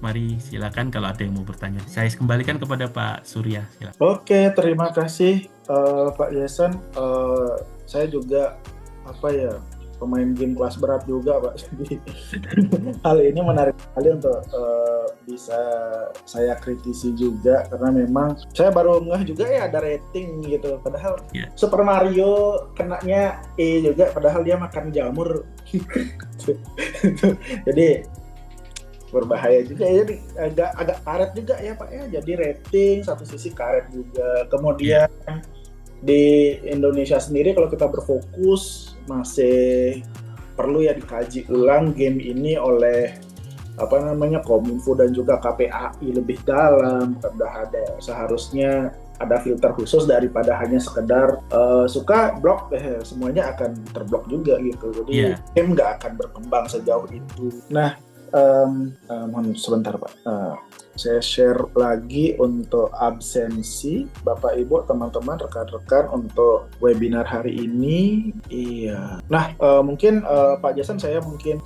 Mari silakan kalau ada yang mau bertanya. Saya kembalikan kepada Pak Surya. Silakan. Oke, terima kasih Pak Jason. Saya juga pemain game kelas berat juga, Pak. Jadi hal ini menarik sekali untuk bisa saya kritisi juga, karena memang saya baru ngeh juga ya ada rating gitu. Padahal Super Mario kenanya E juga, padahal dia makan jamur. Jadi berbahaya juga ya, jadi agak karet juga ya Pak ya. Jadi rating satu sisi karet juga. Kemudian di Indonesia sendiri kalau kita berfokus masih perlu ya dikaji ulang game ini oleh Kominfo dan juga KPAI lebih dalam. Seharusnya ada filter khusus daripada hanya sekedar suka blok semuanya akan terblok juga gitu. Jadi game nggak akan berkembang sejauh itu. Nah, mohon sebentar Pak. Saya share lagi untuk absensi Bapak Ibu, teman-teman, rekan-rekan untuk webinar hari ini. Iya. Nah, mungkin Pak Jason, saya mungkin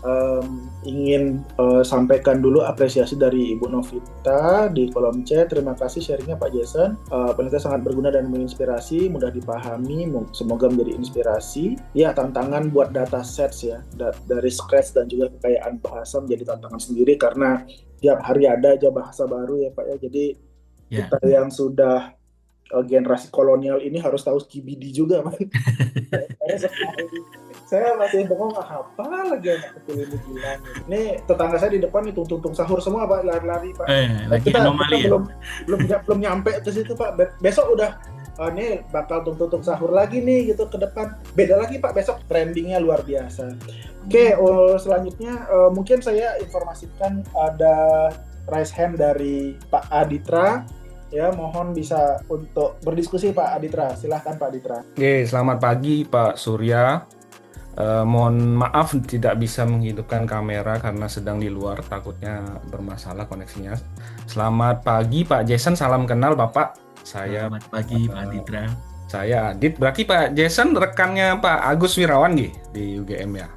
ingin sampaikan dulu apresiasi dari Ibu Novita di kolom chat. Terima kasih sharingnya Pak Jason. Penelitian sangat berguna dan menginspirasi, mudah dipahami, semoga menjadi inspirasi. Ya, tantangan buat data sets ya, dari scratch dan juga kekayaan bahasa menjadi tantangan sendiri karena tiap hari ada aja bahasa baru ya Pak ya. Jadi kita yang sudah generasi kolonial ini harus tahu skibidi juga Pak. Saya masih bengong, apa lagi anak kecil ini bilang. Ini tetangga saya di depan itu tuntung sahur semua Pak, lari-lari Pak. Kita belum nyampe ke situ Pak. Besok udah ini bakal tuntung sahur lagi nih gitu ke depan. Beda lagi Pak, besok trendingnya luar biasa. Oke, selanjutnya mungkin saya informasikan ada raise hand dari Pak Aditra Ya, mohon bisa untuk berdiskusi Pak Aditra. Silahkan Pak Aditra. Oke, selamat pagi Pak Surya. Mohon maaf tidak bisa menghidupkan kamera karena sedang di luar, takutnya bermasalah koneksinya. Selamat pagi Pak Jason, salam kenal Bapak. Selamat pagi Pak Aditra. Saya Adit. Berarti Pak Jason rekannya Pak Agus Wirawan di UGM ya?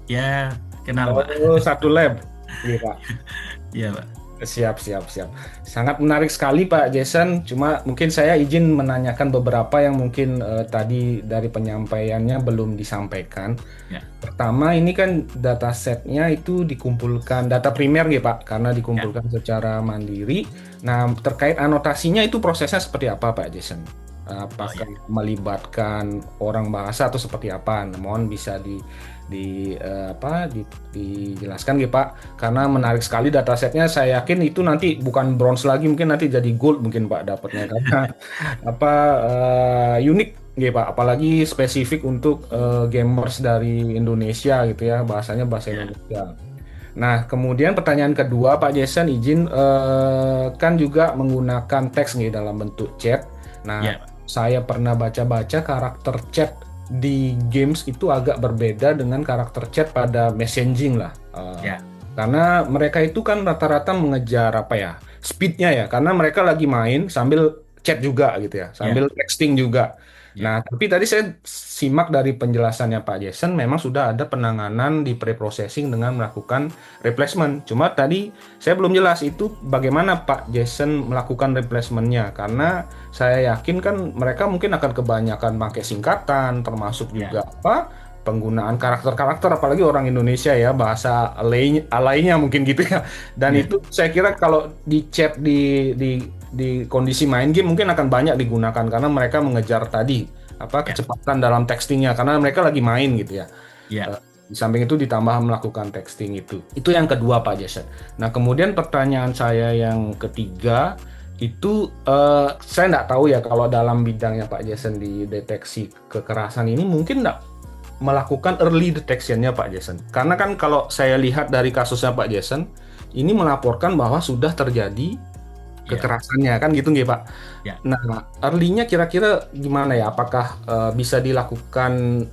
Ya, kenal Pak. Oh, satu lab. Iya Pak. Iya Pak. Siap. Sangat menarik sekali Pak Jason. Cuma mungkin saya izin menanyakan beberapa yang mungkin tadi dari penyampaiannya belum disampaikan. Ya. Pertama, ini kan datasetnya itu dikumpulkan data primer ya Pak, karena dikumpulkan secara mandiri. Nah, terkait anotasinya itu prosesnya seperti apa Pak Jason? Apakah melibatkan orang bahasa atau seperti apa? Nah, mohon bisa dijelaskan ya Pak, karena menarik sekali datasetnya. Saya yakin itu nanti bukan bronze lagi, mungkin nanti jadi gold mungkin Pak dapatnya karena unik ya Pak, apalagi spesifik untuk gamers dari Indonesia gitu ya, bahasanya bahasa Indonesia. Nah, kemudian pertanyaan kedua Pak Jason, izin kan juga menggunakan teks nih dalam bentuk chat. Nah, saya pernah baca-baca karakter chat di games itu agak berbeda dengan karakter chat pada messaging lah. Karena mereka itu kan rata-rata mengejar speednya ya, karena mereka lagi main sambil chat juga gitu ya, sambil texting juga. Nah, tapi tadi saya simak dari penjelasannya Pak Jason, memang sudah ada penanganan di pre-processing dengan melakukan replacement. Cuma tadi saya belum jelas itu bagaimana Pak Jason melakukan replacementnya, karena saya yakin kan mereka mungkin akan kebanyakan pakai singkatan, termasuk juga penggunaan karakter-karakter, apalagi orang Indonesia ya, bahasa alaynya mungkin gitu ya. Dan itu saya kira kalau di chat di kondisi main game mungkin akan banyak digunakan karena mereka mengejar tadi kecepatan dalam textingnya karena mereka lagi main gitu ya. Di samping itu ditambah melakukan texting itu yang kedua Pak Jason. Nah, kemudian pertanyaan saya yang ketiga itu saya nggak tahu ya kalau dalam bidangnya Pak Jason di deteksi kekerasan ini mungkin nggak melakukan early detection-nya Pak Jason, karena kan kalau saya lihat dari kasusnya Pak Jason ini melaporkan bahwa sudah terjadi kekerasannya kan gitu nggih Pak. Nah, early-nya kira-kira gimana ya? Apakah bisa dilakukan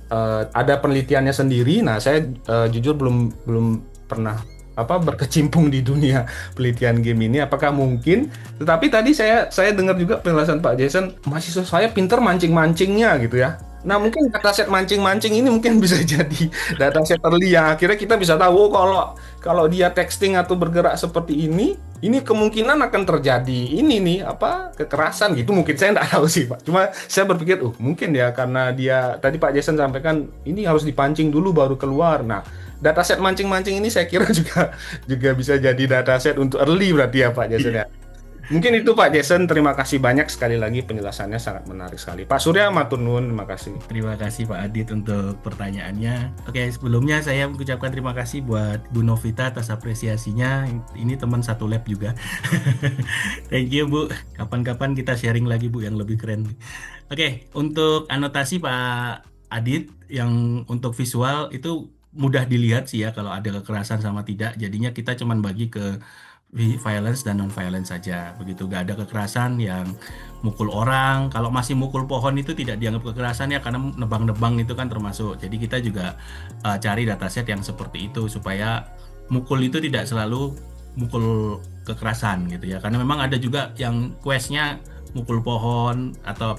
ada penelitiannya sendiri? Nah, saya jujur belum pernah berkecimpung di dunia penelitian game ini. Apakah mungkin? Tetapi tadi saya dengar juga penjelasan Pak Jason, mahasiswa saya pinter mancing-mancingnya gitu ya. Nah, mungkin dataset mancing-mancing ini mungkin bisa jadi dataset early yang akhirnya kita bisa tahu kalau dia texting atau bergerak seperti ini kemungkinan akan terjadi kekerasan gitu. Mungkin saya nggak tahu sih Pak. Cuma saya berpikir mungkin ya karena dia tadi Pak Jason sampaikan ini harus dipancing dulu baru keluar. Nah, dataset mancing-mancing ini saya kira juga bisa jadi dataset untuk early berarti ya Pak Jason ya. Mungkin itu Pak Jason, terima kasih banyak sekali lagi penjelasannya sangat menarik sekali. Pak Surya matur nuwun, terima kasih. Terima kasih Pak Adit untuk pertanyaannya. Oke, sebelumnya saya mengucapkan terima kasih buat Bu Novita atas apresiasinya. Ini teman satu lab juga. Thank you Bu. Kapan-kapan kita sharing lagi Bu yang lebih keren. Oke, untuk anotasi Pak Adit yang untuk visual itu mudah dilihat sih ya kalau ada kekerasan sama tidak. Jadinya kita cuman bagi ke violence dan non-violence saja. Begitu, gak ada kekerasan yang mukul orang. Kalau masih mukul pohon itu tidak dianggap kekerasan ya, karena nebang-nebang itu kan termasuk. Jadi kita juga cari dataset yang seperti itu supaya mukul itu tidak selalu mukul kekerasan gitu ya. Karena memang ada juga yang questnya mukul pohon atau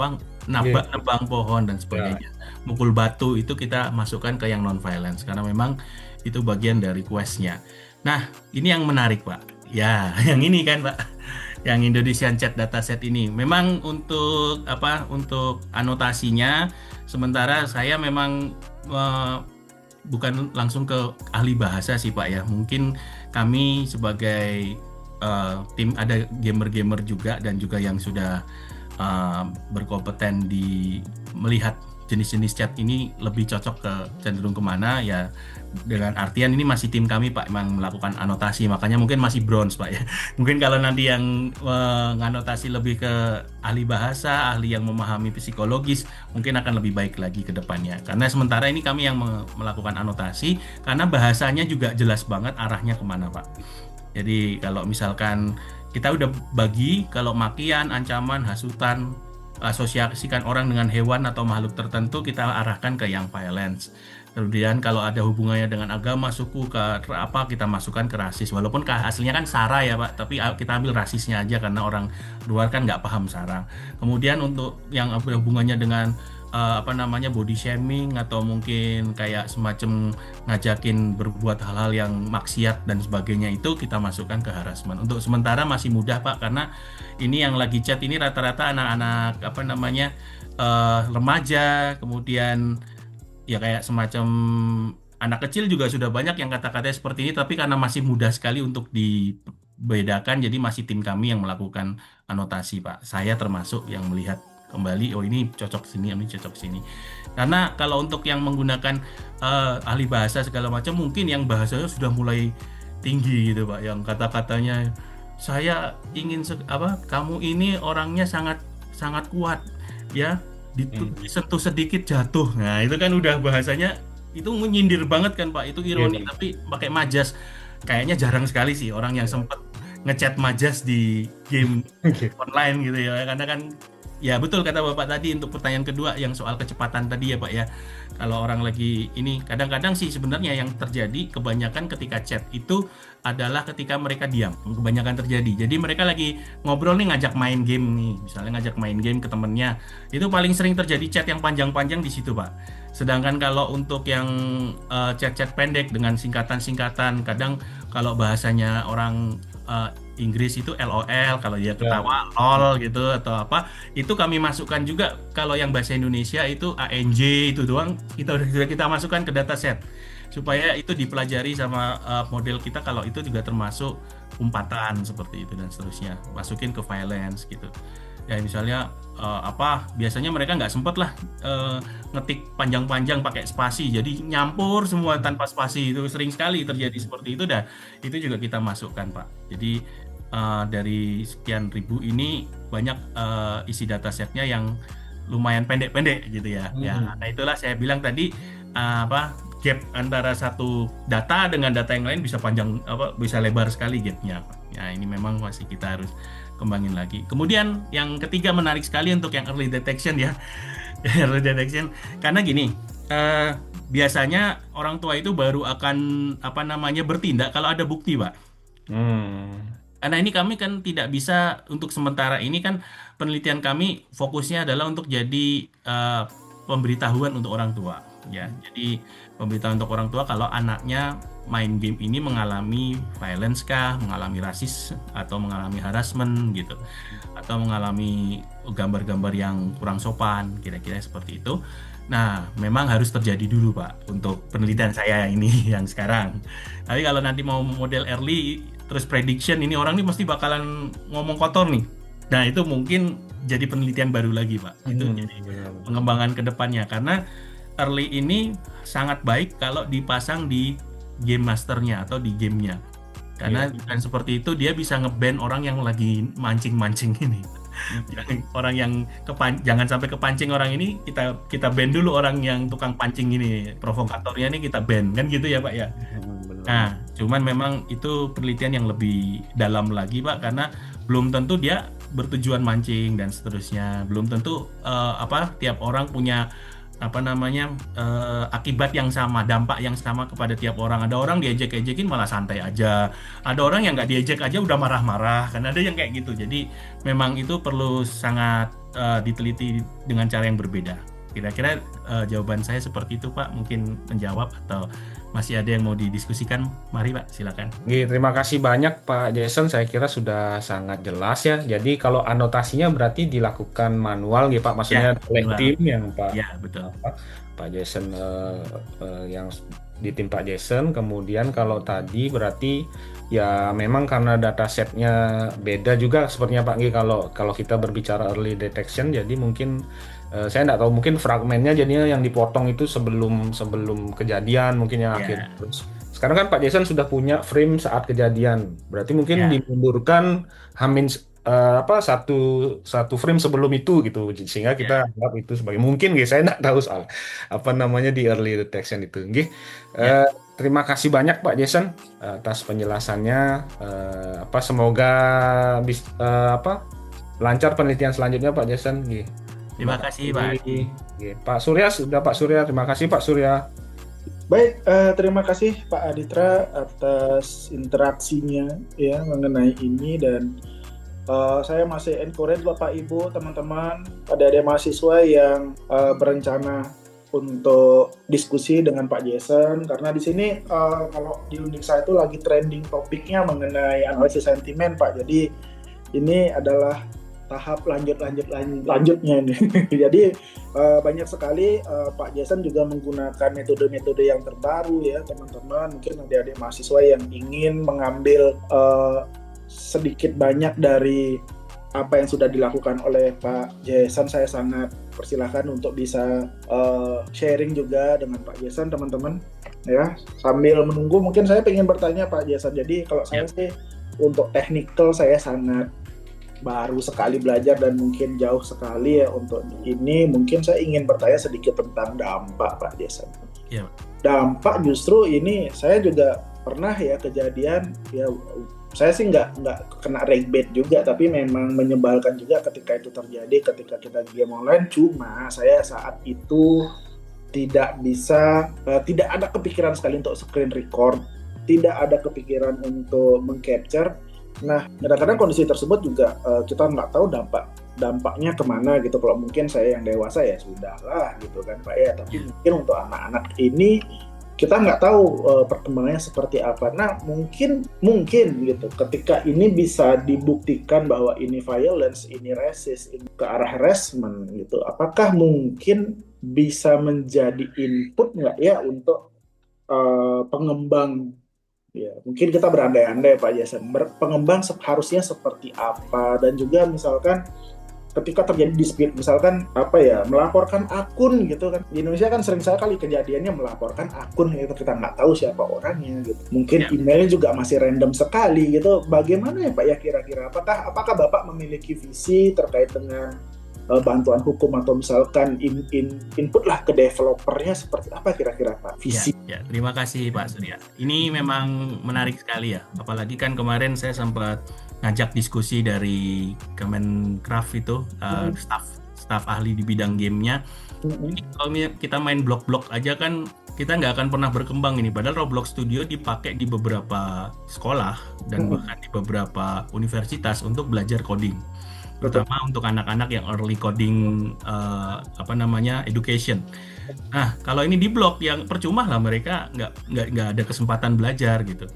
nebang pohon dan sebagainya. Mukul batu itu kita masukkan ke yang non-violence karena memang itu bagian dari questnya. Nah, ini yang menarik Pak. Ya, yang ini kan Pak, yang Indonesian Chat Dataset ini. Memang untuk untuk anotasinya, sementara saya memang bukan langsung ke ahli bahasa sih Pak ya. Mungkin kami sebagai tim ada gamer-gamer juga dan juga yang sudah berkompeten di melihat jenis-jenis chat ini lebih cocok ke cenderung kemana ya, dengan artian ini masih tim kami Pak emang melakukan anotasi, makanya mungkin masih bronze Pak ya. Mungkin kalau nanti yang menganotasi lebih ke ahli bahasa, ahli yang memahami psikologis, mungkin akan lebih baik lagi ke depannya. Karena sementara ini kami yang melakukan anotasi karena bahasanya juga jelas banget arahnya kemana Pak. Jadi kalau misalkan kita udah bagi kalau makian, ancaman, hasutan, asosiasikan orang dengan hewan atau makhluk tertentu kita arahkan ke yang violence. Kemudian kalau ada hubungannya dengan agama, suku, ke apa kita masukkan ke rasis. Walaupun aslinya kan SARA ya Pak, tapi kita ambil rasisnya aja karena orang luar kan nggak paham SARA. Kemudian untuk yang hubungannya dengan apa namanya body shaming atau mungkin kayak semacam ngajakin berbuat hal-hal yang maksiat dan sebagainya itu kita masukkan ke harassment. Untuk sementara masih mudah Pak karena ini yang lagi chat ini rata-rata anak-anak apa namanya remaja, kemudian ya kayak semacam anak kecil juga sudah banyak yang kata-katanya seperti ini, tapi karena masih mudah sekali untuk dibedakan, jadi masih tim kami yang melakukan anotasi, Pak. Saya termasuk yang melihat kembali, oh ini cocok sini, ini cocok sini. Karena kalau untuk yang menggunakan ahli bahasa segala macam, mungkin yang bahasanya sudah mulai tinggi gitu, Pak, yang kata-katanya saya ingin kamu ini orangnya sangat sangat kuat, ya. Disentuh sedikit jatuh. Nah, itu kan udah bahasanya itu menyindir banget kan, Pak. Itu ironi tapi pakai majas. Kayaknya jarang sekali sih orang yang sempat ngechat majas di game online gitu ya. Karena kan ya betul kata Bapak tadi untuk pertanyaan kedua yang soal kecepatan tadi ya, Pak ya. Kalau orang lagi ini kadang-kadang sih sebenarnya yang terjadi kebanyakan ketika chat itu adalah ketika mereka diam. Kebanyakan terjadi. Jadi mereka lagi ngobrol nih ngajak main game nih. Misalnya ngajak main game ke temennya. Itu paling sering terjadi chat yang panjang-panjang di situ, Pak. Sedangkan kalau untuk yang chat-chat pendek dengan singkatan-singkatan, kadang kalau bahasanya orang Inggris itu LOL, kalau dia ketawa LOL gitu atau apa, itu kami masukkan juga. Kalau yang bahasa Indonesia itu ANJ itu doang kita masukkan ke dataset supaya itu dipelajari sama model kita kalau itu juga termasuk umpatan seperti itu dan seterusnya. Masukin ke violence gitu. Ya misalnya biasanya mereka nggak sempet lah ngetik panjang-panjang pakai spasi, jadi nyampur semua tanpa spasi, itu sering sekali terjadi seperti itu. Dan itu juga kita masukkan, Pak. Jadi dari sekian ribu ini banyak isi datasetnya yang lumayan pendek-pendek gitu ya. Ya, nah itulah saya bilang tadi gap antara satu data dengan data yang lain bisa panjang bisa lebar sekali gapnya. Ya ini memang masih kita harus kembangin lagi. Kemudian yang ketiga menarik sekali untuk yang early detection ya. Early detection karena gini, biasanya orang tua itu baru akan bertindak kalau ada bukti, Pak. Karena ini kami kan tidak bisa untuk sementara ini kan penelitian kami fokusnya adalah untuk jadi pemberitahuan untuk orang tua ya. Jadi pemberitahuan untuk orang tua kalau anaknya main game ini mengalami violence kah, mengalami rasis atau mengalami harassment gitu. Atau mengalami gambar-gambar yang kurang sopan, kira-kira seperti itu. Nah, memang harus terjadi dulu, Pak, untuk penelitian saya ini yang sekarang. Tapi kalau nanti mau model early terus prediction ini orang ini mesti bakalan ngomong kotor nih. Nah itu mungkin jadi penelitian baru lagi, Pak. Itu jadi pengembangan ke depannya karena early ini sangat baik kalau dipasang di game masternya atau di gamenya. Karena dengan seperti itu dia bisa nge-ban orang yang lagi mancing-mancing ini. Orang yang jangan sampai kepancing orang ini, kita ban dulu orang yang tukang pancing ini, provokatornya ini kita ban kan gitu ya, Pak ya. Nah, cuman memang itu penelitian yang lebih dalam lagi, Pak, karena belum tentu dia bertujuan mancing dan seterusnya. Belum tentu tiap orang punya akibat yang sama, dampak yang sama kepada tiap orang. Ada orang diejek-ejekin malah santai aja. Ada orang yang nggak diejek aja udah marah-marah. Kan ada yang kayak gitu. Jadi memang itu perlu sangat diteliti dengan cara yang berbeda. Kira-kira jawaban saya seperti itu, Pak. Mungkin menjawab atau masih ada yang mau didiskusikan? Mari, Pak, silakan. Terima kasih banyak Pak Jason, saya kira sudah sangat jelas ya. Jadi kalau anotasinya berarti dilakukan manual ya Pak, maksudnya oleh tim yang Pak. Ya, betul. Pak Jason yang di tim Pak Jason. Kemudian kalau tadi berarti ya memang karena datasetnya beda juga sepertinya Pak Gi, kalau kita berbicara early detection, jadi mungkin saya nggak tahu, mungkin fragmennya jadinya yang dipotong itu sebelum kejadian mungkin yang akhir. Terus sekarang kan Pak Jason sudah punya frame saat kejadian, berarti mungkin dimundurkan satu frame sebelum itu gitu, sehingga kita anggap itu sebagai mungkin saya nggak tahu soal di early detection itu. terima kasih banyak Pak Jason atas penjelasannya. Semoga lancar penelitian selanjutnya Pak Jason. Terima kasih Pak Adi. Pak Surya, Pak Surya, terima kasih Pak Surya. Baik, terima kasih Pak Aditra atas interaksinya ya mengenai ini, dan saya masih encourage Bapak Ibu, teman-teman, adik-adik mahasiswa yang berencana untuk diskusi dengan Pak Jason, karena di sini kalau di Undixa itu lagi trending topiknya mengenai analisis sentimen Pak. Jadi ini adalah tahap lanjutnya ini. Jadi banyak sekali Pak Jason juga menggunakan metode-metode yang terbaru ya teman-teman. Mungkin adik-adik mahasiswa yang ingin mengambil sedikit banyak dari apa yang sudah dilakukan oleh Pak Jason, saya sangat persilahkan untuk bisa sharing juga dengan Pak Jason, teman-teman ya. Sambil menunggu mungkin saya ingin bertanya Pak Jason. Jadi kalau saya sih untuk technical saya sangat baru sekali belajar dan mungkin jauh sekali ya untuk ini. Mungkin saya ingin bertanya sedikit tentang dampak Pak Jason. Ya. Dampak justru ini saya juga pernah ya kejadian ya, saya sih nggak kena ragbait juga, tapi memang menyebalkan juga ketika itu terjadi ketika kita game online. Cuma saya saat itu tidak ada kepikiran sekali untuk screen record, tidak ada kepikiran untuk mengcapture. Nah, kadang-kadang kondisi tersebut juga kita nggak tahu dampaknya kemana gitu. Kalau mungkin saya yang dewasa ya sudahlah gitu kan Pak ya, tapi mungkin untuk anak-anak ini kita nggak tahu perkembangannya seperti apa. Nah, mungkin gitu ketika ini bisa dibuktikan bahwa ini violence, ini racist, ini ke arah harassment gitu, apakah mungkin bisa menjadi input nggak ya untuk pengembang? Ya, mungkin kita berandai-andai Pak Jason, pengembang harusnya seperti apa, dan juga misalkan ketika terjadi dispute, misalkan melaporkan akun gitu kan. Di Indonesia kan sering sekali kejadiannya melaporkan akun gitu, kita nggak tahu siapa orangnya gitu. Mungkin emailnya juga masih random sekali gitu. Bagaimana ya Pak ya kira-kira? Apakah Bapak memiliki visi terkait dengan bantuan hukum, atau misalkan input lah ke developernya seperti apa kira-kira Pak visi? Ya, terima kasih Pak Surya. Ini memang menarik sekali ya. Apalagi kan kemarin saya sempat ngajak diskusi dari Kemencraft itu staff ahli di bidang gamenya. Ini kalau kita main blok-blok aja kan kita nggak akan pernah berkembang ini. Padahal Roblox Studio dipakai di beberapa sekolah dan bahkan di beberapa universitas untuk belajar coding. Terutama untuk anak-anak yang early coding education. Nah, kalau ini di blok yang percuma lah, mereka nggak ada kesempatan belajar gitu.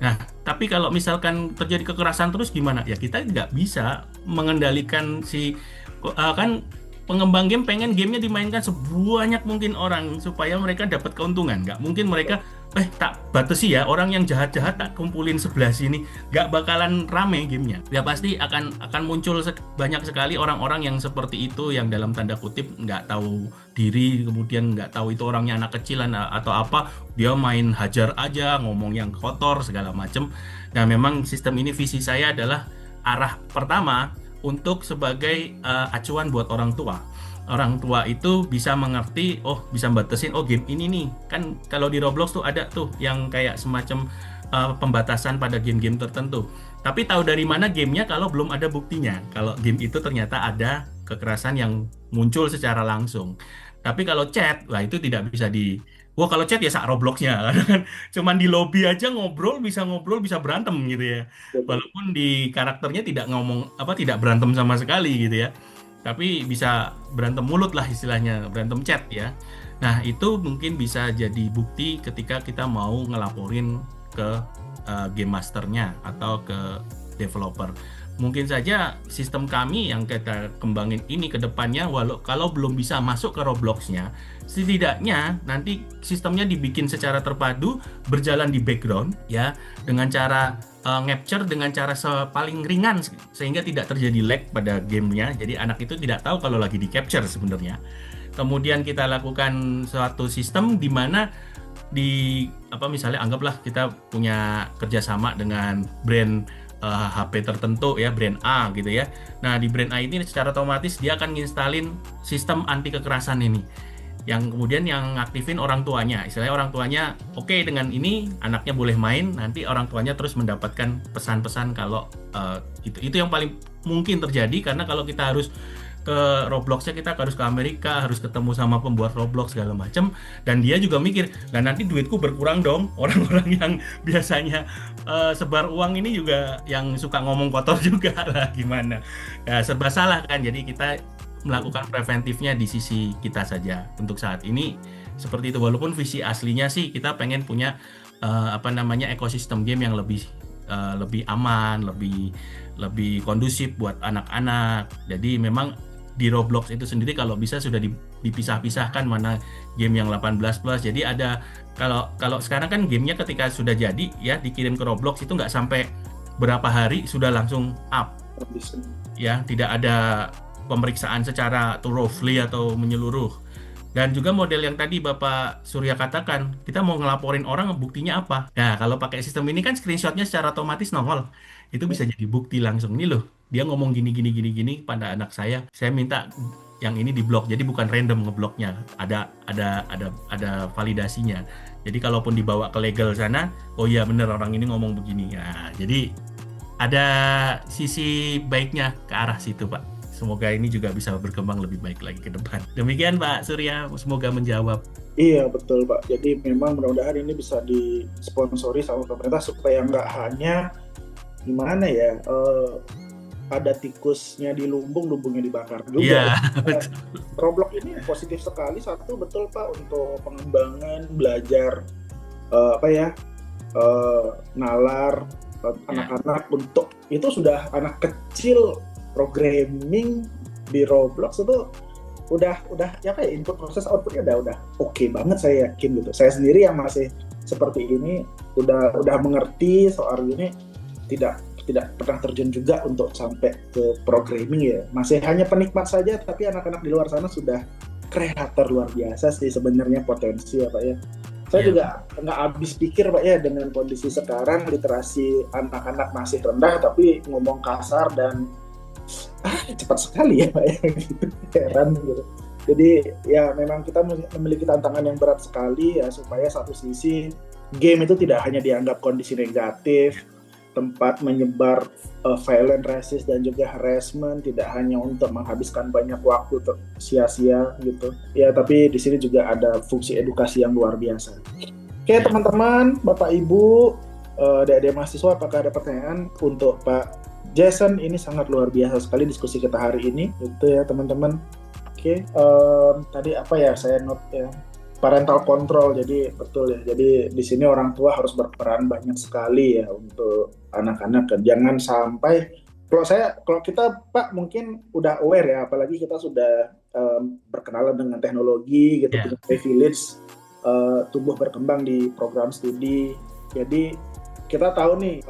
Nah, tapi kalau misalkan terjadi kekerasan terus gimana? Ya kita nggak bisa mengendalikan kan pengembang game pengen gamenya dimainkan sebanyak mungkin orang supaya mereka dapat keuntungan. Nggak mungkin mereka tak batasi ya, orang yang jahat-jahat tak kumpulin sebelah sini, nggak bakalan rame gamenya. Ya pasti akan muncul banyak sekali orang-orang yang seperti itu, yang dalam tanda kutip nggak tahu diri, kemudian nggak tahu itu orangnya anak kecilan atau apa, dia main hajar aja, ngomong yang kotor segala macem. Nah, memang sistem ini visi saya adalah arah pertama untuk sebagai acuan buat orang tua. Orang tua itu bisa mengerti, bisa batasin, game ini nih. Kan kalau di Roblox tuh ada tuh yang kayak semacam pembatasan pada game-game tertentu. Tapi tahu dari mana gamenya kalau belum ada buktinya. Kalau game itu ternyata ada kekerasan yang muncul secara langsung. Tapi kalau chat, itu tidak bisa kalau chat ya sak Robloxnya. Cuman di lobby aja ngobrol, bisa berantem gitu ya. Walaupun di karakternya tidak tidak berantem sama sekali gitu ya. Tapi bisa berantem mulut lah istilahnya, berantem chat ya. Nah, itu mungkin bisa jadi bukti ketika kita mau ngelaporin ke game masternya atau ke developer. Mungkin saja sistem kami yang kita kembangin ini ke depannya, kalau belum bisa masuk ke Robloxnya, setidaknya nanti sistemnya dibikin secara terpadu, berjalan di background ya, dengan cara capture dengan cara paling ringan sehingga tidak terjadi lag pada gamenya. Jadi anak itu tidak tahu kalau lagi di capture sebenarnya. Kemudian kita lakukan suatu sistem di mana misalnya anggaplah kita punya kerjasama dengan brand HP tertentu ya, brand A gitu ya. Nah, di brand A ini secara otomatis dia akan nginstalin sistem anti kekerasan ini. yang kemudian yang ngaktifin orang tuanya. Istilahnya orang tuanya oke dengan ini, anaknya boleh main, nanti orang tuanya terus mendapatkan pesan-pesan kalau itu yang paling mungkin terjadi, karena kalau kita harus ke Roblox-nya, kita harus ke Amerika, harus ketemu sama pembuat Roblox segala macam, dan dia juga mikir, nah nanti duitku berkurang dong. Orang-orang yang biasanya sebar uang ini juga yang suka ngomong kotor juga lah, gimana ya, serba salah kan. Jadi kita melakukan preventifnya di sisi kita saja untuk saat ini seperti itu. Walaupun visi aslinya sih kita pengen punya ekosistem game yang lebih aman, lebih kondusif buat anak-anak. Jadi memang di Roblox itu sendiri kalau bisa sudah dipisah-pisahkan mana game yang 18+. Jadi ada, kalau sekarang kan gamenya ketika sudah jadi ya dikirim ke Roblox itu nggak sampai berapa hari sudah langsung up ya, tidak ada pemeriksaan secara thoroughly atau menyeluruh. Dan juga model yang tadi Bapak Surya katakan, kita mau ngelaporin orang, buktinya apa? Nah, kalau pakai sistem ini kan screenshotnya secara otomatis nongol. Itu bisa jadi bukti langsung. Nih loh, dia ngomong gini pada anak saya minta yang ini diblok. Jadi bukan random ngebloknya, ada validasinya. Jadi kalaupun dibawa ke legal sana, oh iya bener orang ini ngomong begini. Nah, jadi ada sisi baiknya ke arah situ, Pak. Semoga ini juga bisa berkembang lebih baik lagi ke depan. Demikian Pak Surya, semoga menjawab. Iya betul Pak. Jadi memang mudah-mudahan ini bisa disponsori sama pemerintah supaya nggak hanya gimana ya, ada tikusnya di lumbung, lumbungnya dibakar juga. Iya, betul. Roblox ini positif sekali, satu betul Pak untuk pengembangan belajar nalar anak-anak untuk itu sudah anak kecil. Programming di Roblox itu udah ya kayak input proses outputnya udah oke banget, saya yakin gitu. Saya sendiri yang masih seperti ini udah mengerti soal ini, tidak pernah terjun juga untuk sampai ke programming ya. Masih hanya penikmat saja, tapi anak-anak di luar sana sudah kreator luar biasa sih sebenarnya, potensi ya Pak ya. Saya juga nggak habis pikir Pak ya, dengan kondisi sekarang literasi anak-anak masih rendah tapi ngomong kasar dan cepat sekali ya Pak ya, gitu. Heran gitu. Jadi ya memang kita memiliki tantangan yang berat sekali ya, supaya satu sisi game itu tidak hanya dianggap kondisi negatif, tempat menyebar violent, racist dan juga harassment, tidak hanya untuk menghabiskan banyak waktu sia-sia gitu ya, tapi di sini juga ada fungsi edukasi yang luar biasa. Oke teman-teman, Bapak Ibu, adik-adik mahasiswa, apakah ada pertanyaan untuk Pak Jason? Ini sangat luar biasa sekali diskusi kita hari ini, itu ya teman-teman. Oke, tadi apa ya saya note ya, parental control. Jadi betul ya. Jadi di sini orang tua harus berperan banyak sekali ya untuk anak-anak. Jangan sampai, kalau kita Pak mungkin udah aware ya, apalagi kita sudah berkenalan dengan teknologi gitu, punya privilege, tumbuh berkembang di program studi. Jadi kita tahu nih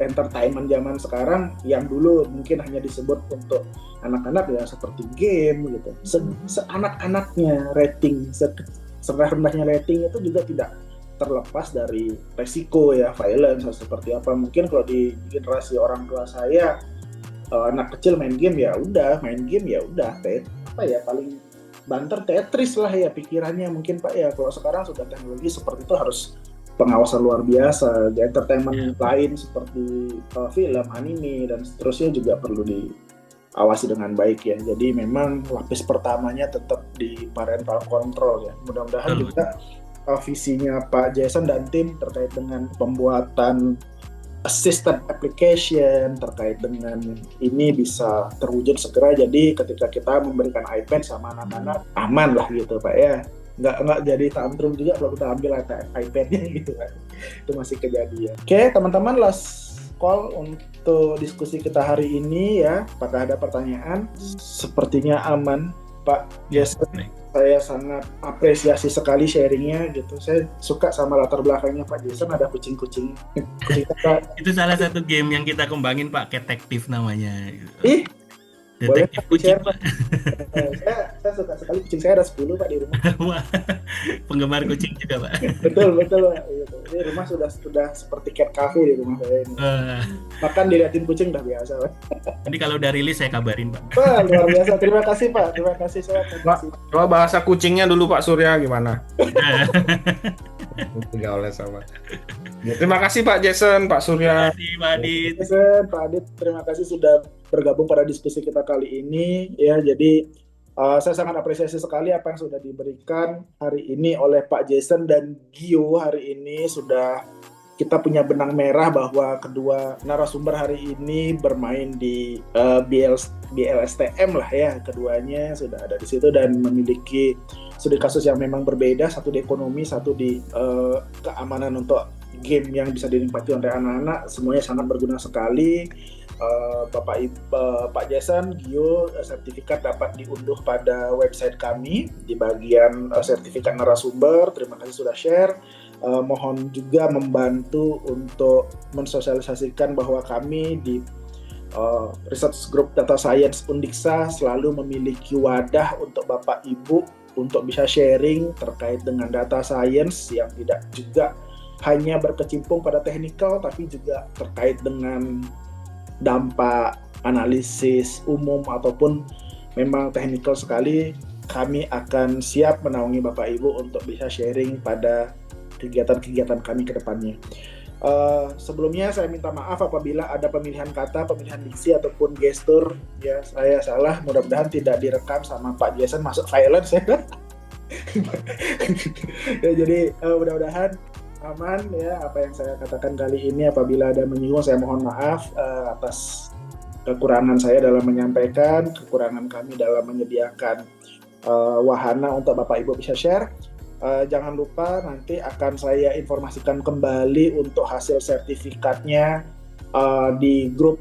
entertainment zaman sekarang yang dulu mungkin hanya disebut untuk anak-anak ya seperti game gitu. Seanak-anaknya rating, serendah-rendahnya rating itu juga tidak terlepas dari resiko ya, violence seperti apa. Mungkin kalau di generasi orang tua saya, anak kecil main game ya udah, paling banter Tetris lah ya pikirannya mungkin Pak ya. Kalau sekarang sudah teknologi seperti itu harus pengawasan luar biasa. Di entertainment lain seperti film, anime dan seterusnya juga perlu diawasi dengan baik ya. Jadi memang lapis pertamanya tetap di parental control ya. Mudah-mudahan juga visinya Pak Jason dan tim terkait dengan pembuatan assistant application terkait dengan ini bisa terwujud segera. Jadi ketika kita memberikan iPad sama anak-anak aman lah gitu Pak ya. Nggak jadi tantrum juga kalau kita ambil iPad-nya gitu kan. Itu masih kejadian. Oke teman-teman, last call untuk diskusi kita hari ini ya. Apakah ada pertanyaan? Sepertinya aman Pak Jason. Saya sangat apresiasi sekali sharingnya gitu. Saya suka sama latar belakangnya Pak Jason, ada kucing-kucing. Itu salah satu game yang kita kembangin Pak, Ketective namanya. Boleh Detektif Pak kucing, di-share Pak. Saya suka sekali kucing saya ada 10 Pak di rumah. Wah, penggemar kucing juga, Pak. Betul betul Pak. Gitu. Ini rumah sudah seperti cat cafe di rumah saya ini. Eh, Makan diliatin kucing udah biasa Pak. nanti kalau udah rilis saya kabarin, Pak. Wah, luar biasa. Terima kasih Pak. Terima kasih saya akan Pak, kasih. coba bahasa kucingnya dulu Pak Surya gimana? Gaulnya sama. Ya, terima kasih Pak Jason, Pak Terima Surya. kasih, Pak Adit. Pak Adit, terima kasih sudah bergabung pada diskusi kita kali ini. Ya, jadi saya sangat apresiasi sekali apa yang sudah diberikan hari ini oleh Pak Jason dan Gio. Hari ini sudah kita punya benang merah bahwa kedua narasumber hari ini bermain di BLSTM lah ya. Keduanya sudah ada di situ dan memiliki studi kasus yang memang berbeda. Satu di ekonomi, satu di keamanan untuk game yang bisa dinikmati oleh anak-anak. Semuanya sangat berguna sekali. Pak Jason, Gio, sertifikat dapat diunduh pada website kami di bagian sertifikat narasumber. Terima kasih sudah share. Mohon juga membantu untuk mensosialisasikan bahwa kami di Research Group Data Science Undiksa selalu memiliki wadah untuk Bapak Ibu untuk bisa sharing terkait dengan data science yang tidak juga hanya berkecimpung pada technical tapi juga terkait dengan dampak analisis umum ataupun memang technical sekali. Kami akan siap menaungi Bapak Ibu untuk bisa sharing pada kegiatan-kegiatan kami ke depannya. Sebelumnya saya minta maaf apabila ada pemilihan kata, pemilihan diksi ataupun gestur ya saya salah. Mudah-mudahan tidak direkam sama Pak Jason masuk silence ya kan. Ya, jadi mudah-mudahan aman ya apa yang saya katakan kali ini. Apabila ada menyinggung saya mohon maaf atas kekurangan saya dalam menyampaikan, kekurangan kami dalam menyediakan wahana untuk Bapak Ibu bisa share. Jangan lupa nanti akan saya informasikan kembali untuk hasil sertifikatnya di grup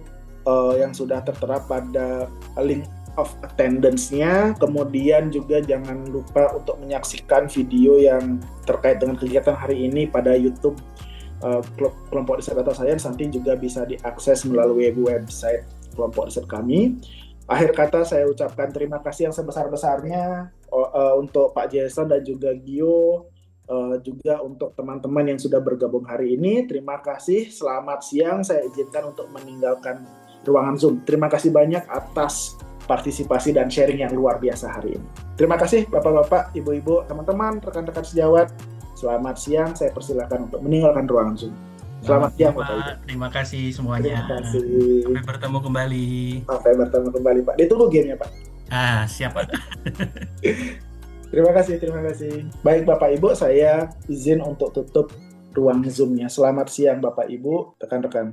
yang sudah tertera pada link of attendance-nya. Kemudian juga jangan lupa untuk menyaksikan video yang terkait dengan kegiatan hari ini pada YouTube kelompok riset data science. Nanti juga bisa diakses melalui website kelompok riset kami. Akhir kata saya ucapkan terima kasih yang sebesar-besarnya untuk Pak Jason dan juga Gio, juga untuk teman-teman yang sudah bergabung hari ini. Terima kasih, selamat siang. Saya izinkan untuk meninggalkan ruangan Zoom. Terima kasih banyak atas partisipasi dan sharing yang luar biasa hari ini. Terima kasih Bapak-Bapak, Ibu-Ibu, teman-teman, rekan-rekan sejawat. Selamat siang, saya persilakan untuk meninggalkan ruangan Zoom. Selamat siang Bapak Ibu. Terima kasih semuanya. Terima kasih. Sampai bertemu kembali. Sampai bertemu kembali Pak. Ditunggu gamenya Pak. Siap, Pak. Terima kasih. Baik Bapak Ibu, saya izin untuk tutup ruang Zoom-nya. Selamat siang Bapak Ibu, rekan-rekan.